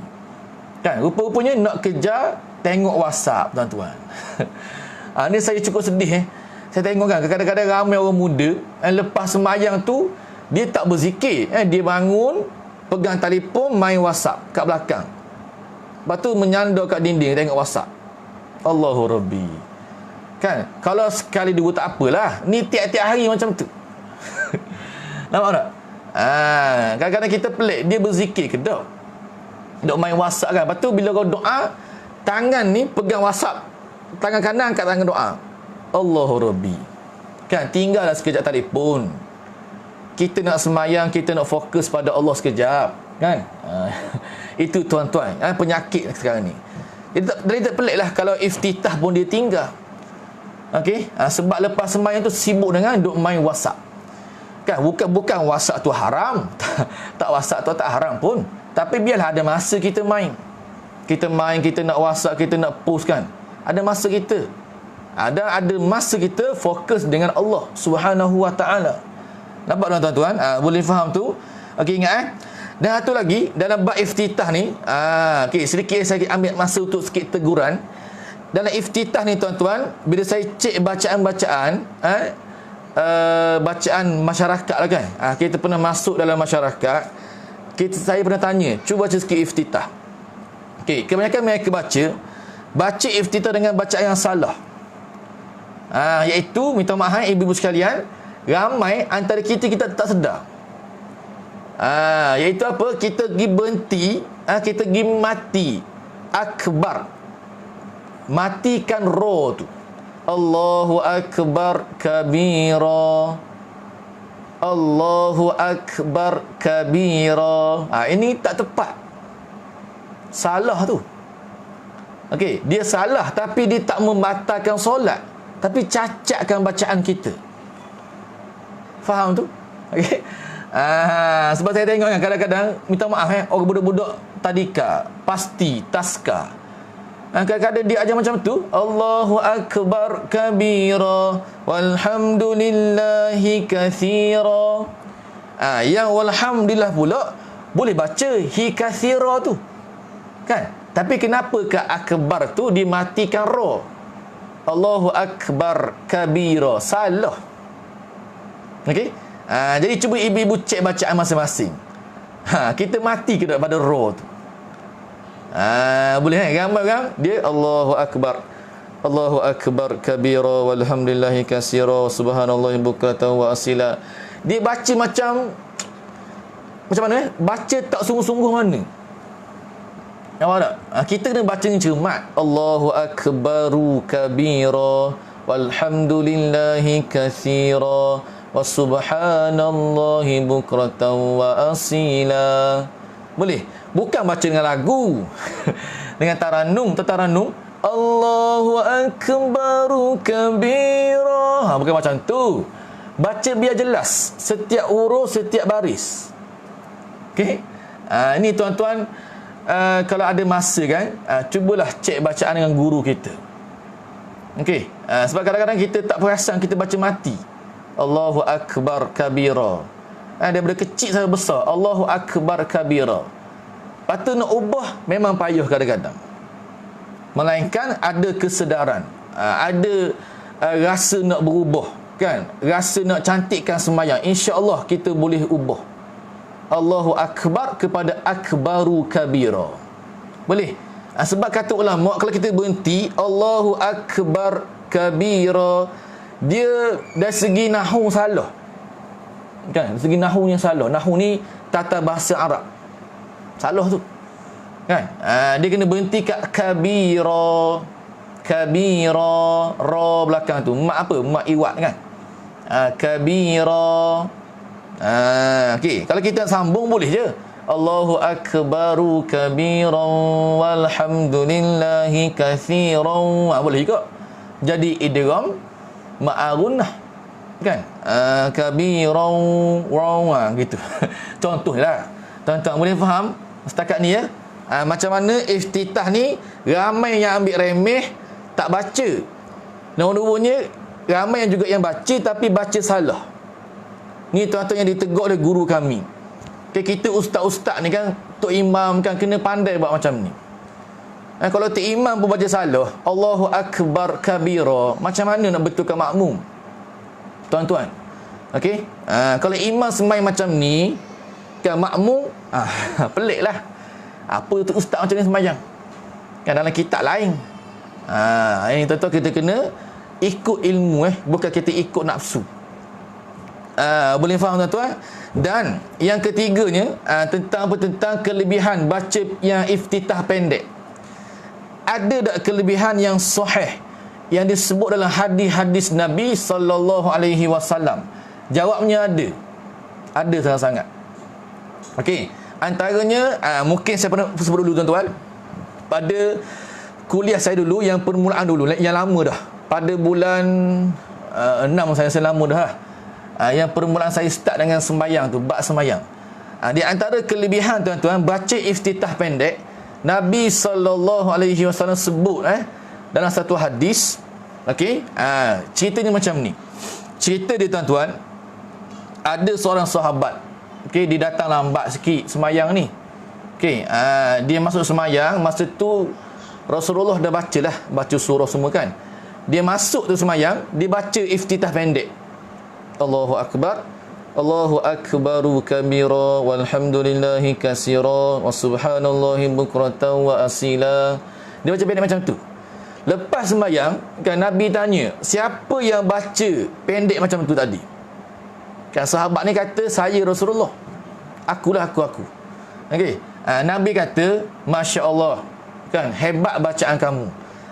Kan? Rupa-rupanya nak kejar tengok WhatsApp, tuan-tuan. Ni saya cukup sedih. Saya tengok kan, kadang-kadang ramai orang muda lepas sembahyang tu dia tak berzikir. Dia bangun, pegang telefon, main WhatsApp kat belakang. Lepas tu menyandar kat dinding tengok WhatsApp. Allahu Rabbi. Kan? Kalau sekali dua tak apalah. Ni tiap-tiap hari macam tu. Nampak tak? Kadang-kadang kita pelik, dia berzikir ke tak? Duk main WhatsApp kan. Lepas tu bila kau doa, tangan ni pegang WhatsApp, tangan kanan kat tangan doa. Allahu Rabbi. Kan, tinggallah sekejap telefon. Kita nak semayang, kita nak fokus pada Allah sekejap. Kan? Itu tuan-tuan, penyakit sekarang ni. Jadi tak pelik lah kalau iftitah pun dia tinggal. Okey, sebab lepas sembahyang tu sibuk dengan duk main WhatsApp. Kan, bukan WhatsApp tu haram. Tak, WhatsApp tu tak haram pun. Tapi biarlah ada masa kita main. Kita main, kita nak WhatsApp, kita nak post kan. Ada masa kita. Ada masa kita fokus dengan Allah Subhanahu wa ta'ala. Nampak tuan-tuan? Boleh faham tu? Okey, ingat Dan satu lagi dalam bab iftitah ni, okey, sedikit saya ambil masa untuk sikit teguran. Dalam iftitah ni tuan-tuan, bila saya cek bacaan-bacaan, bacaan masyarakat lah kan. Kita pernah masuk dalam masyarakat, saya pernah tanya, cuba baca sikit iftitah. Okey, kebanyakan mereka baca iftitah dengan bacaan yang salah. Iaitu, minta maaf ibu-ibu sekalian, ramai antara kita tak sedar. Iaitu apa? Kita pergi berhenti, kita pergi mati akbar, matikan roh tu. Allahu akbar kabira, Allahu akbar kabira. Ini tak tepat, salah tu. Okey, dia salah, tapi dia tak membatalkan solat, tapi cacatkan bacaan kita. Faham tu? Okey. Sebab saya tengok kan, kadang-kadang minta maaf orang budak-budak tadika, pasti, taska, kadang-kadang dia ajar macam tu, Allahu akbar kabira walhamdulillahi kathira. Yang walhamdulillah pula boleh baca hi kathira tu kan, tapi kenapa ke akbar tu dimatikan ra? Allahu akbar kabira, salah. Okey. Jadi cuba ibu-ibu cek bacaan masing-masing. Kita mati ke daripada roh tu? Boleh gambar kan? Dia Allahu akbar, Allahu akbar kabira walhamdulillahi katsira subhanallahi bukratan wa asila. Dia baca macam mana? Baca tak sungguh-sungguh mana? Nampak tak? Kita kena baca ni cermat. Allahu akbaru kabira walhamdulillahi katsira wa subhanallahi bukratan wa asila. Boleh? Bukan baca dengan lagu dengan taranum Allahu akbaru kabira. Bukan macam tu. Baca biar jelas setiap huruf, setiap baris. Okey. Ini tuan-tuan, kalau ada masa kan, cubalah cek bacaan dengan guru kita. Okey. Sebab kadang-kadang kita tak perasan kita baca mati. Allahu akbar kabira. Daripada kecil sampai besar, Allahu akbar kabira. Patut nak ubah memang payah kadang-kadang. Melainkan ada kesedaran, ada rasa nak berubah kan, rasa nak cantikkan sembahyang, insya-Allah kita boleh ubah Allahu akbar kepada akbaru kabira. Boleh. Sebab kata ulama, kalau kita berhenti Allahu akbar kabira, dia dari segi nahwu salah kan, dari segi nahwunya salah. Nahwu ni tata bahasa Arab, salah tu kan. Dia kena berhenti kat kabira, ra belakang tu mak apa, mak iwat kan. Kabira. Okey, kalau kita sambung boleh je, Allahu akbaru kabiran walhamdulillahi katsiran. Boleh juga jadi idgham ma'arunah kan, kabiran wa gitu. Contohlah tuan-tuan boleh faham setakat ni ya. Macam mana iftitah ni ramai yang ambil remeh, tak baca. Nombor-nombornya ramai yang juga yang baca tapi baca salah. Ni tuan-tuan yang ditegur oleh guru kami. Kita ustaz-ustaz ni kan, tok imam kan, kena pandai buat macam ni. Kalau tok imam pun baca salah, Allahu akbar kabira, macam mana nak betulkan makmum tuan-tuan? Okey. Kalau imam semai macam ni kan, makmum pelik lah. Apa tu ustaz macam ni sembahyang kan, dalam kitab lain. Ini tuan-tuan, kita kena ikut ilmu, bukan kita ikut nafsu. Boleh faham tuan-tuan? Dan yang ketiganya, tentang kelebihan baca yang iftitah pendek. Ada tak kelebihan yang sahih yang disebut dalam hadis-hadis Nabi sallallahu alaihi wasallam? Jawabnya ada. Ada sangat-sangat. Okey, antaranya mungkin saya pernah sebut dulu tuan-tuan. Pada kuliah saya dulu, yang permulaan dulu, yang lama dah. Pada bulan 6 saya lama dah. Yang permulaan saya start dengan sembahyang tu, bab sembahyang. Di antara kelebihan tuan-tuan baca iftitah pendek, Nabi sallallahu alaihi wasallam sebut dalam satu hadis. Okey, ceritanya macam ni. Cerita dia tuan-tuan, ada seorang sahabat, okey, dia datang lambat sikit semayang ni. Okey, dia masuk semayang, masa tu Rasulullah dah baca surah semua kan. Dia masuk tu semayang, dia baca iftitah pendek. Allahu akbar, Allahu akbaru kabira, walhamdulillahi katsira, wa subhanallahi bukratan wa asila. Dia baca pendek macam tu. Lepas sembahyang kan, Nabi tanya, siapa yang baca pendek macam tu tadi? Kan sahabat ni kata, saya Rasulullah. Akulah aku. Okey. Nabi kata, masya-Allah. Kan, hebat bacaan kamu.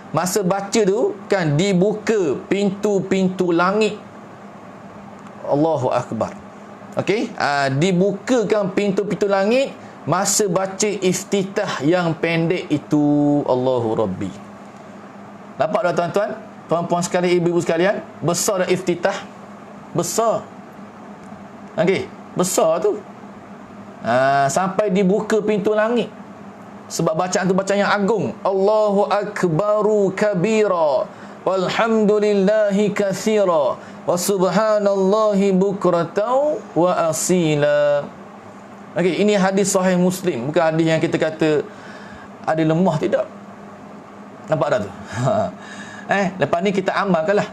Masa baca tu kan, dibuka pintu-pintu langit. Allahu akbar. Okey, dibukakan pintu-pintu langit masa baca iftitah yang pendek itu. Allahu Rabbi. Nampak tak tuan-tuan? Puan-puan sekalian, ibu-ibu sekalian, besar dah iftitah. Besar. Okey, besar tu. Sampai dibuka pintu langit. Sebab bacaan tu bacaan yang agung. Allahu akbaru kabira, walhamdulillahi katsira, wa subhanallahi bukratan wa asila. Okey, ini hadis sahih Muslim, bukan hadis yang kita kata ada lemah, tidak. Nampak tak tu? Lepas ni kita amalkanlah.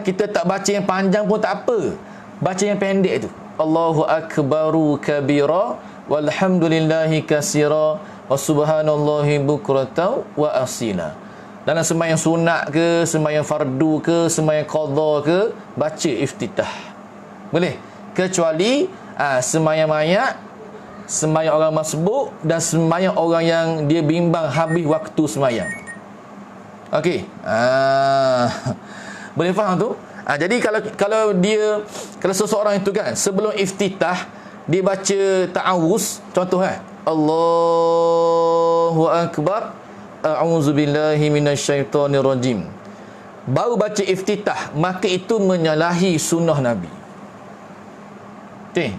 Kita tak baca yang panjang pun tak apa. Baca yang pendek tu. Allahu akbaru kabira, walhamdulillahi katsira, wa subhanallahi bukratan wa asila. Dalam sembahyang sunat ke, sembahyang fardu ke, sembahyang qadha ke, baca iftitah. Boleh. Kecuali sembahyang mayat, sembahyang orang masbuk, dan sembahyang orang yang dia bimbang habis waktu sembahyang. Okey. Boleh faham tu? Jadi kalau seseorang itu kan, sebelum iftitah dia baca ta'awuz, contoh Allahu akbar, a'udzubillahi minasyaitonirrajim, baru baca iftitah, maka itu menyalahi sunnah Nabi. Okey,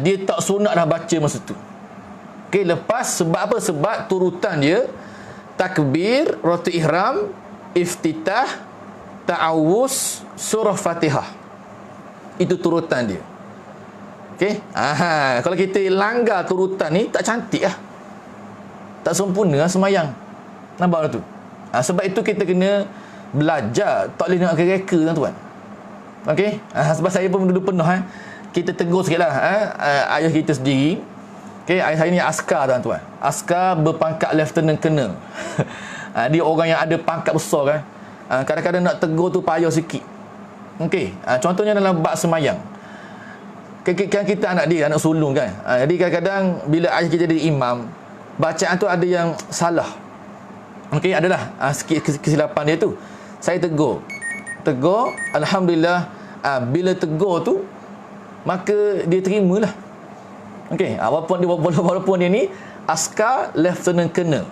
dia tak sunat dah baca masa tu. Okey, lepas sebab apa? Sebab turutan dia takbir, ratu ihram, iftitah, ta'awuz, surah Fatihah. Itu turutan dia. Okey? Kalau kita langgar turutan ni, tak cantik lah. Tak sempurna lah semayang. Nampak tak tu? Sebab itu kita kena belajar. Tak boleh nak reka, tuan-tuan. Okey? Sebab saya pun dulu pernah kita tegur sikit lah ayah kita sendiri. Okey, ayah saya ni askar, tuan-tuan. Askar berpangkat lieutenant colonel. Dia orang yang ada pangkat besar kan. Kadang-kadang nak tegur tu payah sikit. Okey, contohnya dalam bab semayang. Kan kita anak dia, anak sulung kan. Jadi kadang-kadang bila ayah kita jadi imam, bacaan tu ada yang salah. Okey, adalah sikit kesilapan dia tu. Saya tegur, alhamdulillah. Bila tegur tu, maka dia terimalah. Okey, walaupun dia ni askar lieutenant colonel.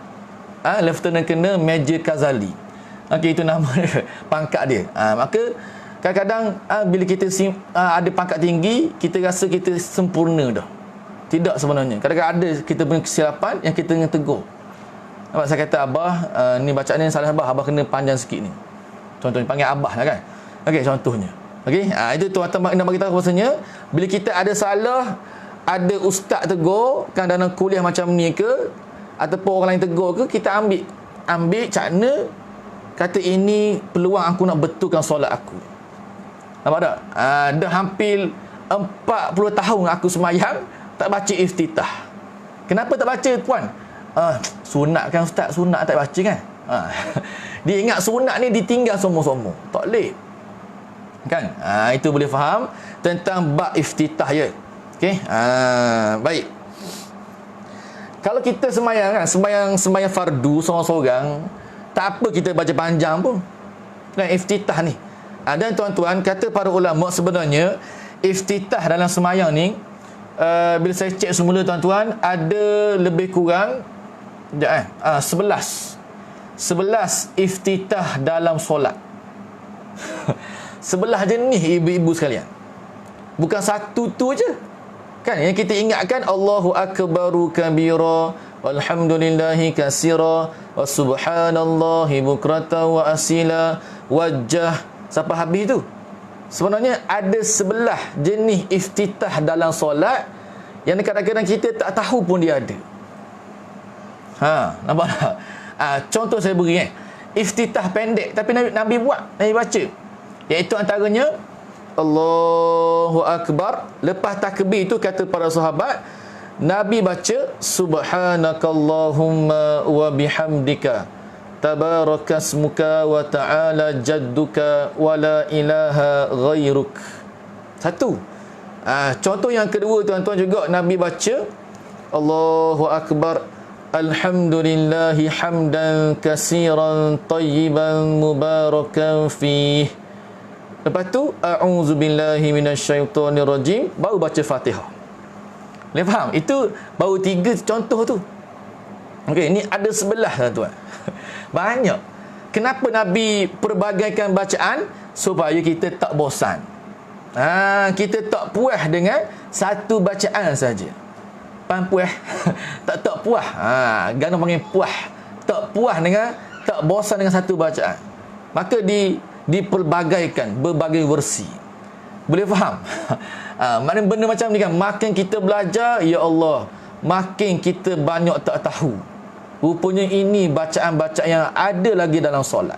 Lieutenant colonel Major Kazali. Okey, itu nama dia, pangkat dia. Maka kadang-kadang bila kita ada pangkat tinggi, kita rasa kita sempurna dah. Tidak sebenarnya. Kadang-kadang ada kita punya kesilapan yang kita kena tegur. Nampak, saya kata, abah, ni bacaan ni salah abah kena panjang sikit ni. Contohnya panggil abah lah kan. Okey, contohnya. Okey, itu tuan-tuan nak bagi tahu bahasanya bila kita ada salah, ada ustaz tegur kan dalam kuliah macam ni ke, ataupun orang lain tegur ke, kita ambil cakna, kata ini peluang aku nak betulkan solat aku. Nampak tak? Dah hampir 40 tahun aku semayang tak baca iftitah. Kenapa tak baca, puan? Sunat kan ustaz, sunat tak baca kan? Dia ingat sunat ni ditinggal semua-semua. Tak boleh. Kan? Itu boleh faham tentang bab iftitah je. Okey. Baik. Kalau kita semayang kan, semayang fardu seorang-seorang, tak apa kita baca panjang pun. Kan iftitah ni. Dan tuan-tuan, kata para ulama, sebenarnya iftitah dalam semayang ni, bila saya cek semula tuan-tuan, ada lebih kurang 11 iftitah dalam solat. 11 jenis, ibu-ibu sekalian. Bukan satu tu je. Kan yang kita ingatkan Allahu akbaru kabira, walhamdulillahi katsira, wa subhanallahi bukratan wa asila, wajah, sampai habis tu. Sebenarnya ada 11 jenis iftitah dalam solat yang kadang-kadang kita tak tahu pun dia ada. Nampak tak? Contoh saya beri iftitah pendek tapi Nabi buat, Nabi baca, iaitu antaranya Allahu Akbar. Lepas takbir itu kata para sahabat, Nabi baca subhanakallahumma wa bihamdika tabarakasmuka wa ta'ala jadduka wa la ilaha ghairuk. Satu. Contoh yang kedua tuan-tuan juga Nabi baca Allahu Akbar alhamdulillahi hamdan kasiran tayyiban mubarakan fih. Lepas tu a'udzubillahi minasyaitonirrajim, baru baca Fatihah. Boleh faham? Itu baru 3 contoh tu. Okey, ni ada 11 tuan. Banyak. Kenapa Nabi perbagaikan bacaan? Supaya kita tak bosan. Kita tak puas dengan satu bacaan saja. Faham puas? tak puas. Gana panggil puas. Tak puas dengan, tak bosan dengan satu bacaan. Maka diperbagaikan berbagai versi. Boleh faham? Maknanya benda macam ni kan, makin kita belajar, ya Allah, makin kita banyak tak tahu. Rupanya ini bacaan-bacaan yang ada lagi dalam solat.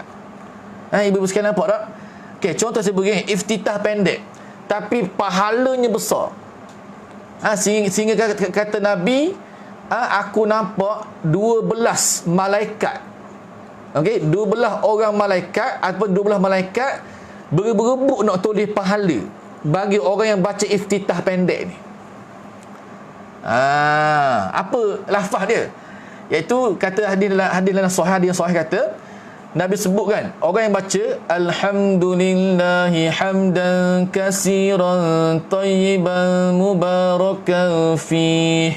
Ibu-ibu sekalian nampak tak? Okay, contoh saya beri, iftitah pendek tapi pahalanya besar. Sehingga kata Nabi, aku nampak 12 malaikat. Okey, 12 orang malaikat ataupun 12 malaikat berebut nak tulis pahala bagi orang yang baca iftitah pendek ni. Apa lafaz dia? Iaitu kata hadis dalam sahih kata, Nabi sebutkan orang yang baca alhamdulillahi hamdan kasiran tayyiban mubarakan fih.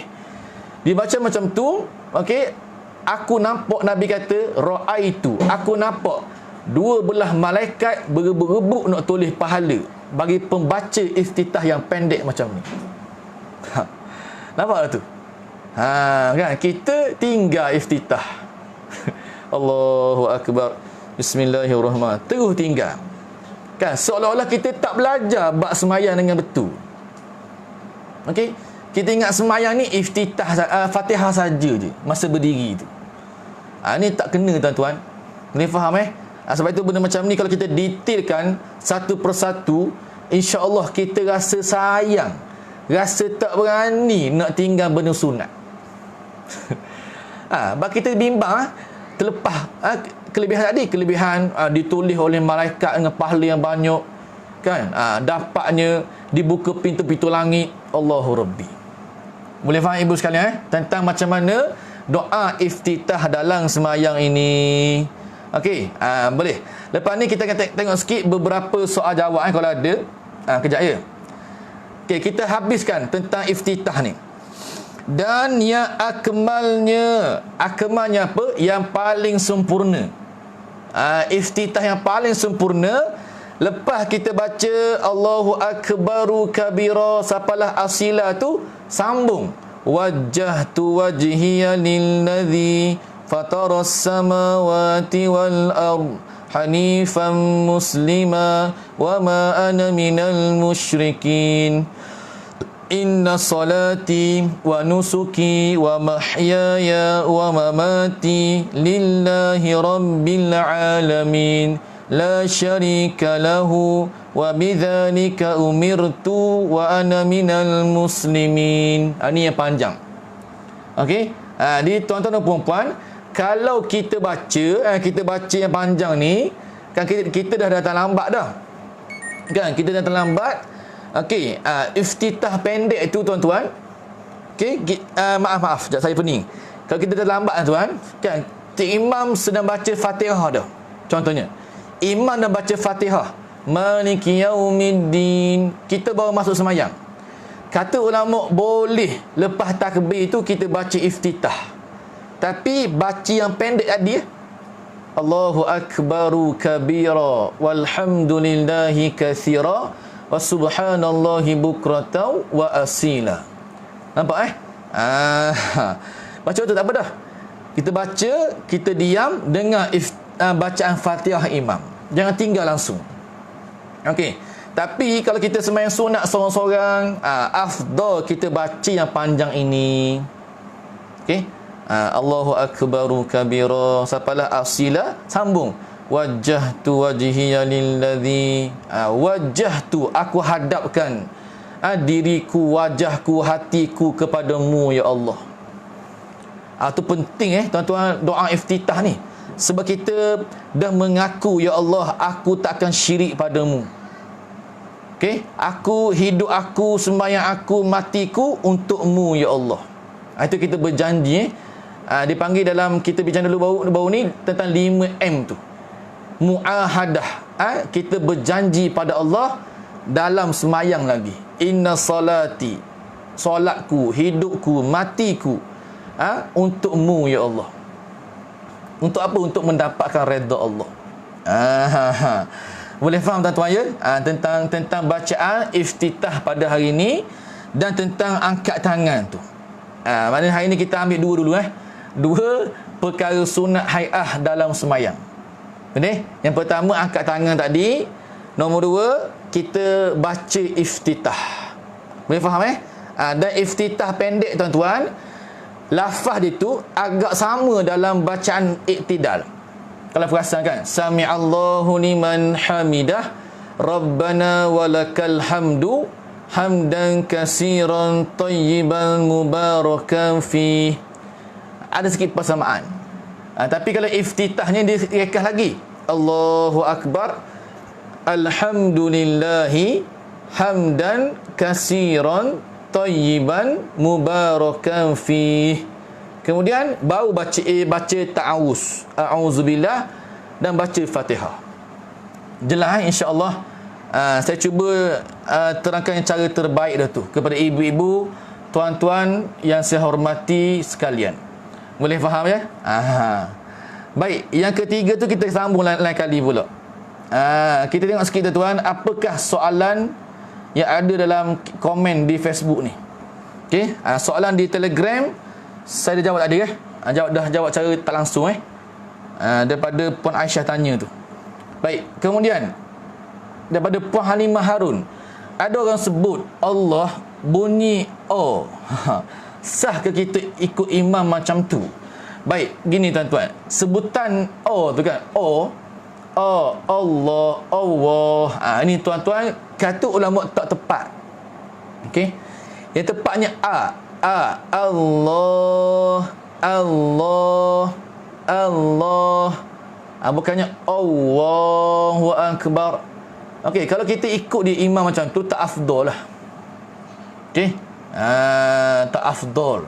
Dibaca macam tu, okey, aku nampak, Nabi kata ra'aitu, aku nampak 12 malaikat berebut nak tulis pahala bagi pembaca iftitah yang pendek macam ni. Nampak tak tu? Kan kita tinggal iftitah. Allahu Akbar, bismillahirrahmanirrahim, terus tinggal. Kan seolah-olah kita tak belajar bab semayang dengan betul. Okey, kita ingat semayang ni iftitah Fatihah saja je masa berdiri tu. Ni tak kena tuan-tuan. Boleh faham sebab itu benda macam ni kalau kita detailkan satu persatu, insya-Allah kita rasa sayang, rasa tak berani nak tinggal benda sunat. Bagi kita bimbang terlepas kelebihan tadi, kelebihan ditulis oleh malaikat dengan pahala yang banyak kan, dapatnya dibuka pintu-pintu langit. Allahu Rabbi. Boleh faham ibu sekalian tentang macam mana doa iftitah dalam semayang ini. Okey, boleh. Lepas ni kita akan tengok sikit beberapa soal jawab kalau ada. Kejap ya. Okey, kita habiskan tentang iftitah ni. Dan yang akmalnya apa? Yang paling sempurna. Iftitah yang paling sempurna, lepas kita baca Allahu Akbaru kabira, sapalah asila tu, sambung wajjahtu wajhiya lilladzi fataras samawati wal ard hanifan muslima wa ma ana minal musyrikin. Inna salati wa nusuki wa mahyaya wa mamati lillahi rabbil alamin la syarika lahu wa bidzalika umirtu wa ana minal muslimin. Ini yang panjang. Okey, jadi tuan-tuan dan puan-puan, kalau kita baca yang panjang ni kan, kita dah datang lambat dah kan, kita datang lambat. Okey, iftitah pendek itu tuan-tuan, okey, maaf sekejap saya pening. Kalau kita dah lambat tuan kan, imam sedang baca Fatihah dah, contohnya imam dah baca Fatihah, Maliki Yaumiddin, kita baru masuk semayang. Kata ulama boleh lepas takbir itu kita baca iftitah, tapi baca yang pendek tadi Allahu Akbaru kabira walhamdulillahi katsira wa subhanallahi bukratan wa asila. Nampak baca tu tak apa dah. Kita baca, kita diam dengar bacaan Fatihah imam. Jangan tinggal langsung. Okey. Tapi kalau kita sembahyang sunat seorang-seorang, afdal kita baca yang panjang ini. Okey. Allahu akbaru kabira. Sapalah asila, sambung. Wajjahtu wajhiya lilladzi, wajjahtu, aku hadapkan diriku, wajahku, hatiku kepadamu ya Allah. Itu penting tuan-tuan, doa iftitah ni. Sebab kita dah mengaku, ya Allah, aku tak akan syirik padamu. Okey, aku, hidup aku, sembahyang aku, matiku untukmu ya Allah. Itu kita berjanji. Dipanggil dalam kita bincang dulu baru ni tentang 5M tu. Muahadah. Kita berjanji pada Allah dalam semayang lagi. Inna salati, solatku, hidupku, matiku, untukmu ya Allah. Untuk apa? Untuk mendapatkan redha Allah. Boleh faham tuan-tuan ya? Tentang bacaan iftitah pada hari ini dan tentang angkat tangan tu. Maknanya hari ini kita ambil dua dulu. Dua perkara sunat hai'ah dalam semayang. Betul? Yang pertama angkat tangan tadi. Nombor dua, kita baca iftitah. Boleh faham Dan iftitah pendek tuan-tuan, lafaz dia tu agak sama dalam bacaan iktidal. Kalau perasan kan, sami'allahu liman hamidah, rabbana walakal hamdu, hamdan kasiran tayyiban mubarakan fi. Ada sikit persamaan. Tapi kalau iftitahnya dia rekah lagi. Allahu akbar, alhamdulillahi, hamdan kasiran tayyiban mubarakan fi. Kemudian baru baca ta'awuz, a'udzubillah, dan baca Fatihah. Jelas insya-Allah. Saya cuba terangkan cara terbaik dah tu kepada ibu-ibu, tuan-tuan yang saya hormati sekalian. Boleh faham ya? Baik, yang ketiga tu kita sambung lain kali pula. Kita tengok sikit tuan-tuan, apakah soalan yang ada dalam komen di Facebook ni. Okey, soalan di Telegram saya dah jawab tadi dah jawab cara tak langsung daripada Puan Aisyah tanya tu. Baik, kemudian daripada Puan Halimah Harun, ada orang sebut Allah bunyi O. Sah ke kita ikut imam macam tu? Baik, gini tuan-tuan, sebutan O tu kan, O, Allah, Allah. Ini tuan-tuan, kata ulama tak tepat. Okey, yang tepatnya Allah, Allah, Allah. Bukannya Allahu akbar. Okey, kalau kita ikut di imam macam tu tak afdal lah. Okey, tak afdal.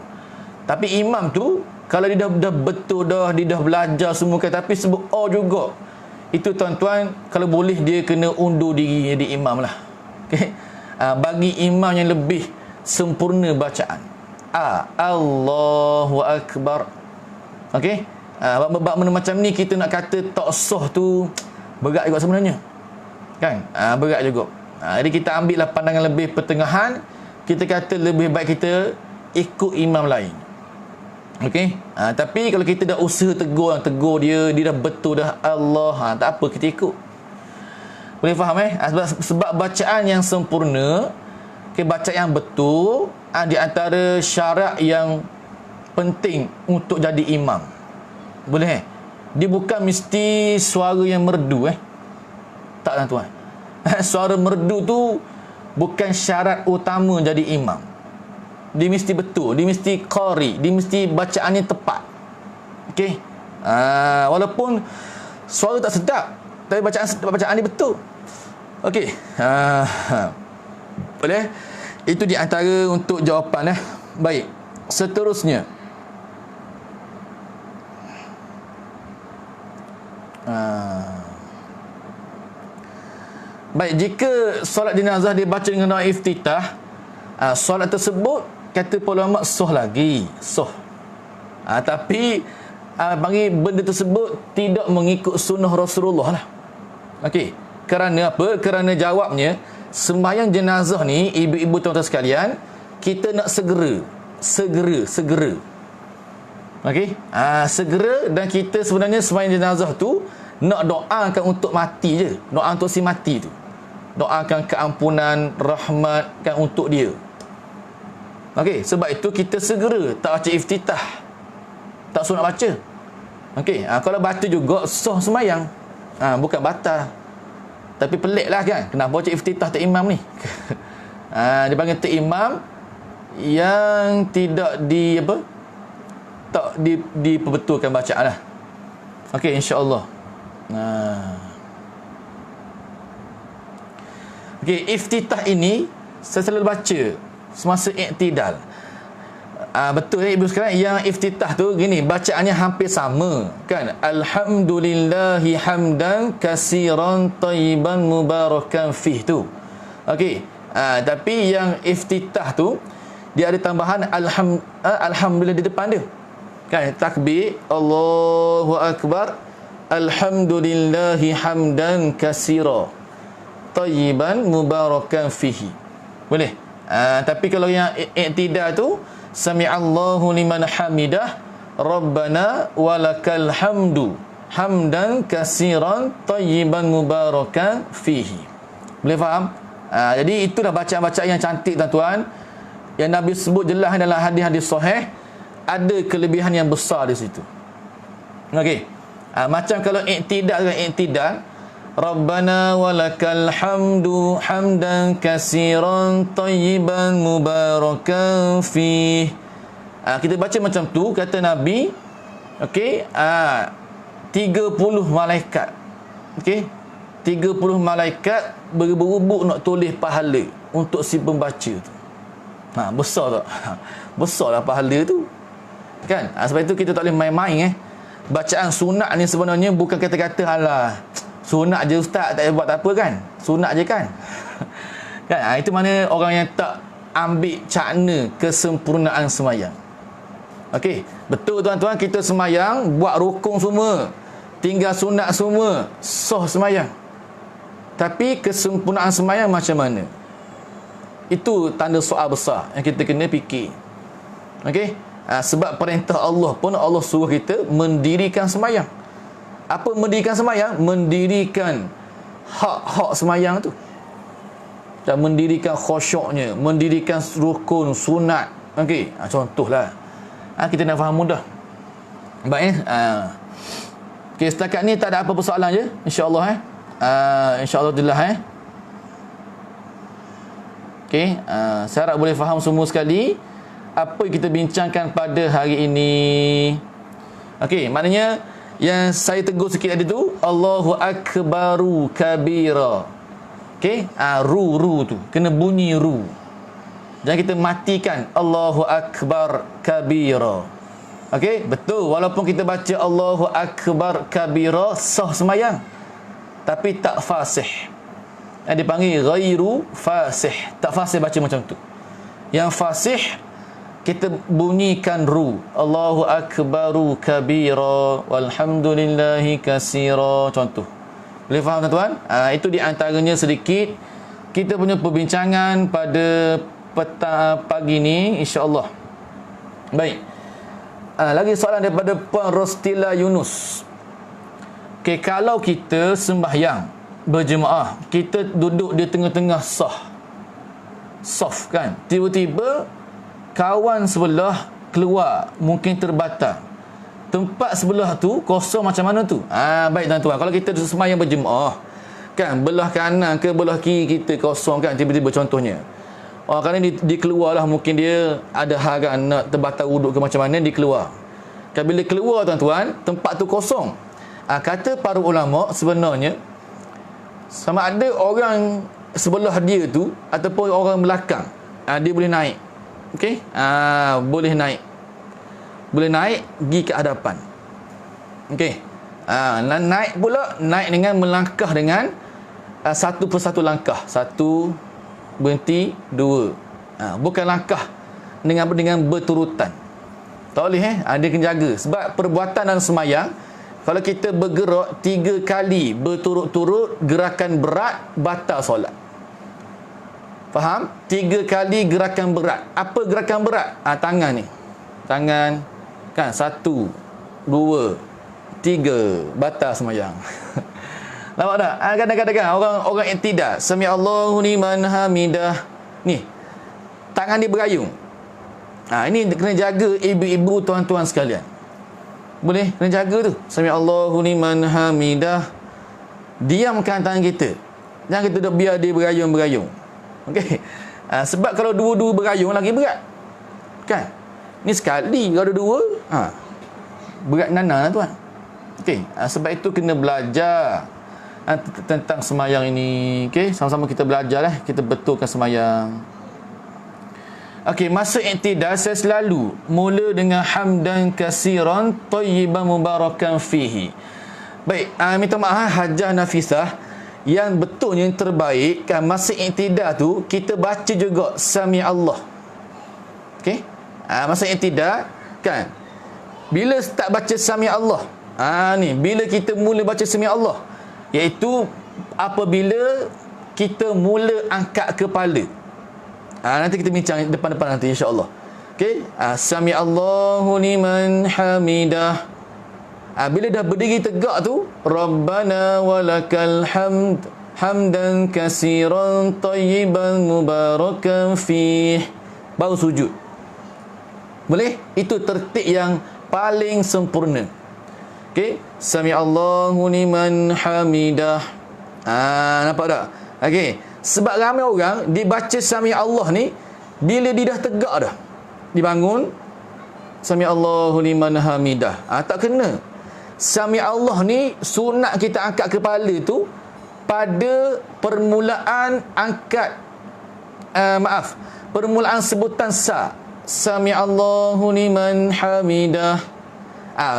Tapi imam tu kalau dia dah betul dia dah belajar semua kan, tapi sebut O juga, itu tuan-tuan, kalau boleh dia kena undur diri jadi imam lah. Okey, bagi imam yang lebih sempurna bacaan. Allahu akbar. Okey, bab benda macam ni kita nak kata tak sah tu berat juga sebenarnya. Kan? Berat juga. Jadi kita ambil lah pandangan lebih pertengahan. Kita kata lebih baik kita ikut imam lain. Okey? Tapi kalau kita dah usaha tegur dia dah betul dah Allah, tak apa, kita ikut. Boleh faham sebab bacaan yang sempurna, bacaan yang betul, di antara syarat yang penting untuk jadi imam. Boleh dia bukan mesti suara yang merdu tak tuan-tuan. Suara merdu tu bukan syarat utama jadi imam. Dia mesti betul, dia mesti qari, dia mesti bacaannya tepat. Okey. Walaupun suara tak sedap, tapi bacaan dia betul. Okey. Boleh? Itu di antara untuk jawapan Baik. Seterusnya. Baik, jika solat jenazah dibaca dengan doa iftitah, solat tersebut kata ulama sah lagi, sah. Tapi bagi benda tersebut tidak mengikut sunnah Rasulullah lah. Okey, kerana apa? Kerana jawabnya, sembahyang jenazah ni, ibu-ibu tuan-tuan sekalian, kita nak segera. Okey, segera, dan kita sebenarnya sembahyang jenazah tu nak doakan untuk mati je, doa untuk si mati tu. doakan keampunan, rahmat kan untuk dia. Okey, sebab itu kita segera tak baca iftitah, tak sunat baca. Okey, kalau baca juga sah semayang, bukan batal. Tapi pelik lah kan, kenapa baca iftitah tak imam ni? Dia panggil tak imam yang tidak tak diperbetulkan bacaan lah. Okey, insya-Allah. Okey, iftitah ini saya selalu baca semasa i'tidal. Betul ibu sekalian, yang iftitah tu gini, bacaannya hampir sama kan. Alhamdulillahi hamdan katsiran tayyiban mubarakan fih tu. Okey, tapi yang iftitah tu dia ada tambahan alhamdulillah di depan dia. Kan, takbir, Allahu akbar, alhamdulillahi hamdan katsira tayyiban mubarakan fihi. Boleh. Tapi kalau yang i'tidal tu sami'allahu liman hamidah rabbana walakal hamdu hamdan katsiran tayyiban mubarakan fihi. Boleh faham? Jadi itulah bacaan-bacaan yang cantik tuan-tuan, yang Nabi sebut jelas dalam hadis-hadis sahih. Ada kelebihan yang besar di situ. Okey. Macam kalau i'tidal, Rabbana walakal hamdu hamdan katsiran tayyiban mubarakan fih. Kita baca macam tu, kata Nabi. Okey, 30 malaikat. Okey. 30 malaikat berebut nak tulis pahala untuk si pembaca tu. Besar tak? Besarlah pahala tu. Kan? Sebab itu kita tak boleh main-main. Bacaan sunat ni sebenarnya bukan kata-kata alah, sunat je ustaz, tak payah buat tak apa kan? Sunat je kan? Kan? Itu mana orang yang tak ambil cakna kesempurnaan semayang. Okey, betul tuan-tuan, kita semayang buat rukun semua, tinggal sunat semua, sah semayang. Tapi kesempurnaan semayang macam mana? Itu tanda soal besar yang kita kena fikir. Okey? Sebab perintah Allah pun, Allah suruh kita mendirikan semayang. Apa mendirikan semayang? Mendirikan hak-hak semayang tu. Dan mendirikan khusyuknya, mendirikan rukun, sunat. Okey, contohlah. Kita nak faham mudah. Baik. Okey, setakat ni tak ada apa persoalan je, insya-Allah insya-Allah jelas Okey, saya harap boleh faham semua sekali apa yang kita bincangkan pada hari ini. Okey, maknanya yang saya tegur sikit tadi tu, Allahu akbaru kabira. Okey, ru tu kena bunyi ru. Jangan kita matikan Allahu akbar kabira. Okey, betul, walaupun kita baca Allahu akbar kabira sah semayang, tapi tak fasih. Yang dipanggil ghairu fasih. Tak fasih baca macam tu. Yang fasih kita bunyikan ru. Allahu akbaru kabira walhamdulillahi katsira. Contoh. Boleh faham tuan-tuan? Itu di antaranya sedikit kita punya perbincangan pada pagi ni, insya-Allah. Baik. Lagi soalan daripada Puan Rostila Yunus. Okey, kalau kita sembahyang berjemaah, kita duduk di tengah-tengah saf kan, tiba-tiba kawan sebelah keluar, mungkin terbatal, tempat sebelah tu kosong, macam mana tu? Baik tuan-tuan, kalau kita sembahyang berjemaah kan, belah kanan ke belah kiri kita kosong kan, tiba-tiba contohnya orang ni dikeluar lah, mungkin dia ada hal kan, nak terbatal wuduk ke macam mana, dia keluar kan. Bila keluar tuan-tuan, tempat tu kosong, kata para ulama sebenarnya sama ada orang sebelah dia tu ataupun orang belakang, dia boleh naik. Okey, boleh naik pergi ke hadapan. Okey, naik pula, naik dengan melangkah dengan satu persatu langkah, satu berhenti, dua, bukan langkah dengan berturutan. Tak boleh dia kena jaga. Sebab perbuatan dalam semayang, kalau kita bergerak 3 kali berturut-turut gerakan berat, batal solat. Faham? 3 kali gerakan berat. Apa gerakan berat? Tangan ni. Tangan kan, 1, 2, 3, batal semayang. Nampak tak? Kadang-kadang orang yang tidak sami Allahu liman hamidah ni, tangan dia berayung. Ini kena jaga ibu-ibu, tuan-tuan sekalian. Boleh kena jaga tu. Sami Allahu liman hamidah. Diamkan tangan kita. Jangan kita dah biar dia berayung-berayung. Okey. Sebab kalau dua-dua berayung lagi berat. Kan? Ni sekali kalau dua, berat nana lah tuan. Okey. Sebab itu kena belajar tentang semayang ini. Okey, sama-sama kita belajar lah. Kita betulkan semayang. Okey, masa i'tidal saya selalu mula dengan hamdan kasiran tayyiban mubarakan fihi. Baik, minta maaf Hajah Nafisah, yang betulnya yang terbaik kan masa i'tidal tu kita baca juga sami Allah. Okey? Masa i'tidal kan bila start baca sami Allah. Ni bila kita mula baca sami Allah, iaitu apabila kita mula angkat kepala. Nanti kita bincang depan-depan nanti insya-Allah. Okey, sami Allahu liman hamidah. Bila dah berdiri tegak tu, Rabbana walakal hamd hamdan katsiran tayyiban mubarakan fih, baru sujud. Boleh? Itu tertib yang paling sempurna. Okey, sami Allahu liman hamidah. Nampak tak? Okey, sebab ramai orang dibaca sami Allah ni bila dia dah tegak dah, dibangun sami Allahu liman hamidah. Tak kena. Sami Allah ni sunat kita angkat kepala tu pada permulaan angkat permulaan sebutan sa. Sami Allahu liman hamidah.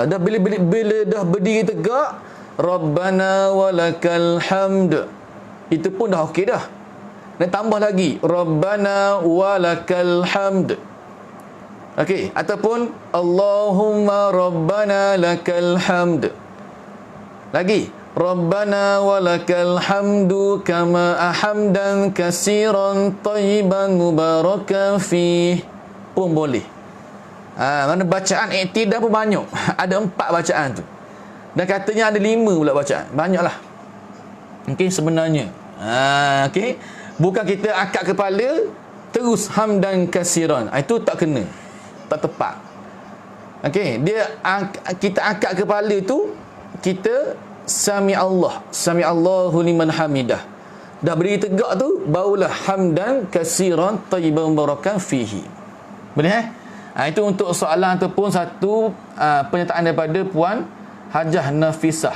Dah bila dah berdiri tegak, Rabbana walakal hamd, itu pun dah okey dah. Dan tambah lagi Rabbana walakal hamd. Okey, ataupun Allahumma Rabbana lakal hamd. Lagi Rabbana walakal hamdu kama hamdan katsiran tayyiban mubarakan fih, pun boleh. Mana bacaan i'tidal pun banyak. Ada 4 bacaan tu. Dan katanya ada 5 pula bacaan. Banyaklah. Okey, sebenarnya. Okey, bukan kita angkat kepala terus hamdan katsiran. Itu tak kena. Tak tepat. Okey, kita angkat kepala tu kita sami Allah, sami Allahu liman hamidah. Dah berdiri tegak tu barulah hamdan katsiran tayyiban mubarakan fihi. Boleh itu untuk soalan ataupun satu pernyataan daripada Puan Hajah Nafisah.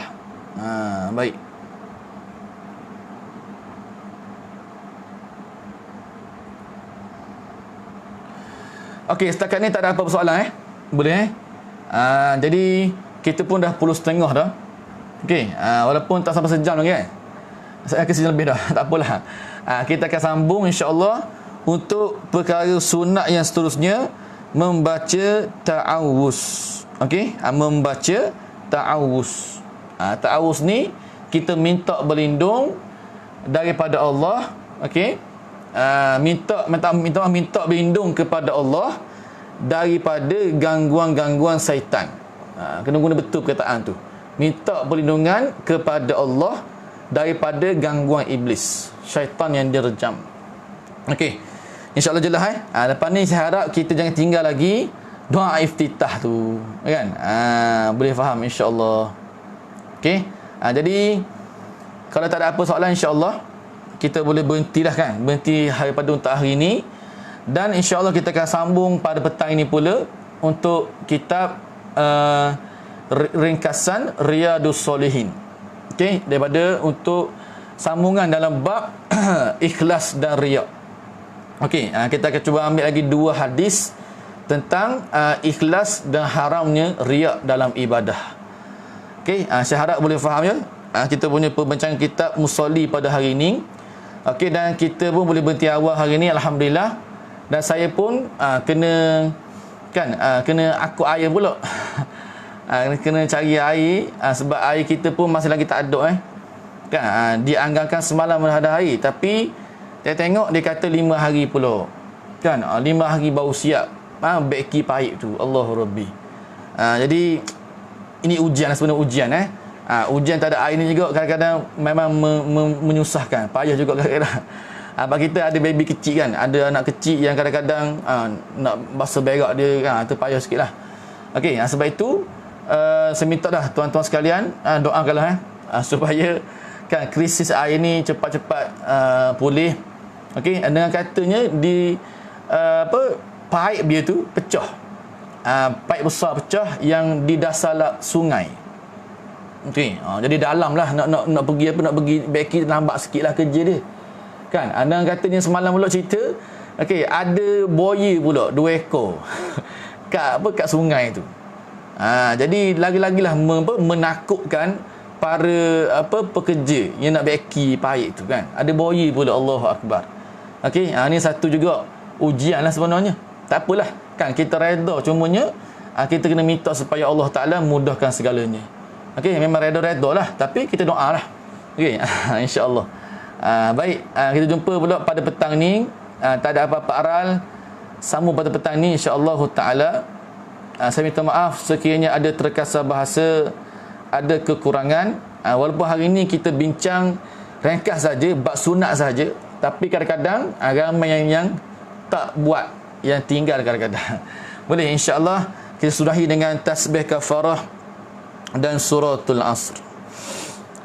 Baik. Okey, setakat ni tak ada apa-apa soalan Boleh jadi kita pun dah 10.30 dah. Okey, walaupun tak sampai sejam lagi saya akan sejam lebih dah. Tak apalah. Kita akan sambung insya-Allah untuk perkara sunat yang seterusnya, membaca ta'awuz. Okey, membaca ta'awuz. Ta'awuz ni kita minta berlindung daripada Allah. Okey, minta berlindung kepada Allah daripada gangguan-gangguan syaitan. Kena guna betul perkataan tu. Minta perlindungan kepada Allah daripada gangguan iblis, syaitan yang direjam. Okey, insya-Allah jelas lepas ni saya harap kita jangan tinggal lagi doa iftitah tu, kan? Boleh faham insya-Allah. Okey, jadi kalau tak ada apa soalan insya-Allah kita boleh berhentilah kan, berhenti pada untuk hari ini. Dan insya-Allah kita akan sambung pada petang ini pula untuk kitab ringkasan Riyadus Solihin. Okey, daripada untuk sambungan dalam bab ikhlas dan riya. Okey, kita akan cuba ambil lagi 2 hadis tentang ikhlas dan haramnya riya dalam ibadah. Okey, saya harap boleh faham ya. Kita punya perbincangan kitab Musalli pada hari ini. Okey, dan kita pun boleh berhenti awal hari ini, alhamdulillah. Dan saya pun kena aku air pula. Kena cari air sebab air kita pun masih lagi tak ada kan. Dia anggarkan semalam ada air, tapi saya tengok dia kata 5 hari pula kan. 5 hari baru siap beki paip tu. Allahu Rabbi. Jadi ini ujian, sebenarnya ujian Ujian tak ada air ni juga kadang-kadang memang menyusahkan, payah juga kadang-kadang. Bagi kita ada baby kecil kan, ada anak kecil yang kadang-kadang nak basuh berak dia kan, tu payah sikit lah. Okey, sebab itu saya minta dah tuan-tuan sekalian doakanlah supaya kan krisis air ni cepat-cepat pulih. Okey, dengan katanya di paip dia tu pecah. Paip besar pecah yang di dasar sungai. Okey, jadi dalam lah nak pergi beki lambat sikit lah kerja dia. Kan, anda katanya semalam pula cerita, okey, ada buaya pula 2 ekor kat sungai tu. Jadi lagi-lagilah menakutkan para pekerja yang nak beki paip tu kan. Ada buaya pula, Allahu Akbar. Okey, ni satu juga ujian lah sebenarnya. Tak apalah, kan kita redha, cumanya kita kena minta supaya Allah Ta'ala mudahkan segalanya. Okey, memang redha-redha lah, tapi kita doa lah. Okey, insya-Allah. Baik, kita jumpa pula pada petang ni. Tak ada apa-apa aral, sambung pada petang ni insya-Allah Ta'ala. Saya minta maaf sekiranya ada terkasar bahasa, ada kekurangan. Walaupun hari ini kita bincang ringkas saja, bab sunat saja, tapi kadang-kadang ramai yang tak buat, yang tinggal kadang-kadang. Boleh insya-Allah kita sudahi dengan tasbih kafarah dan suratul asr.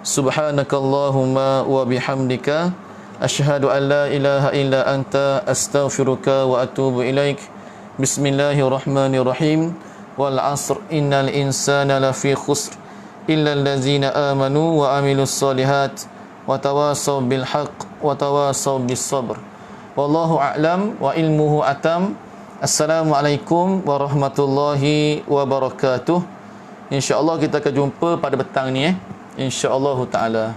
Subhanakallahumma wa bihamdika asyhadu an la ilaha illa anta astaghfiruka wa atubu ilaik. Bismillahirrahmanirrahim. Wal asr innal insana lafi khusr illa allazina amanu wa amilus solihat wa tawasaw bil haqq wa tawasaw bis sabr. Wallahu a'lam wa ilmuhu atam. Assalamualaikum warahmatullahi wabarakatuh. InsyaAllah kita akan jumpa pada petang ni insyaAllah ta'ala.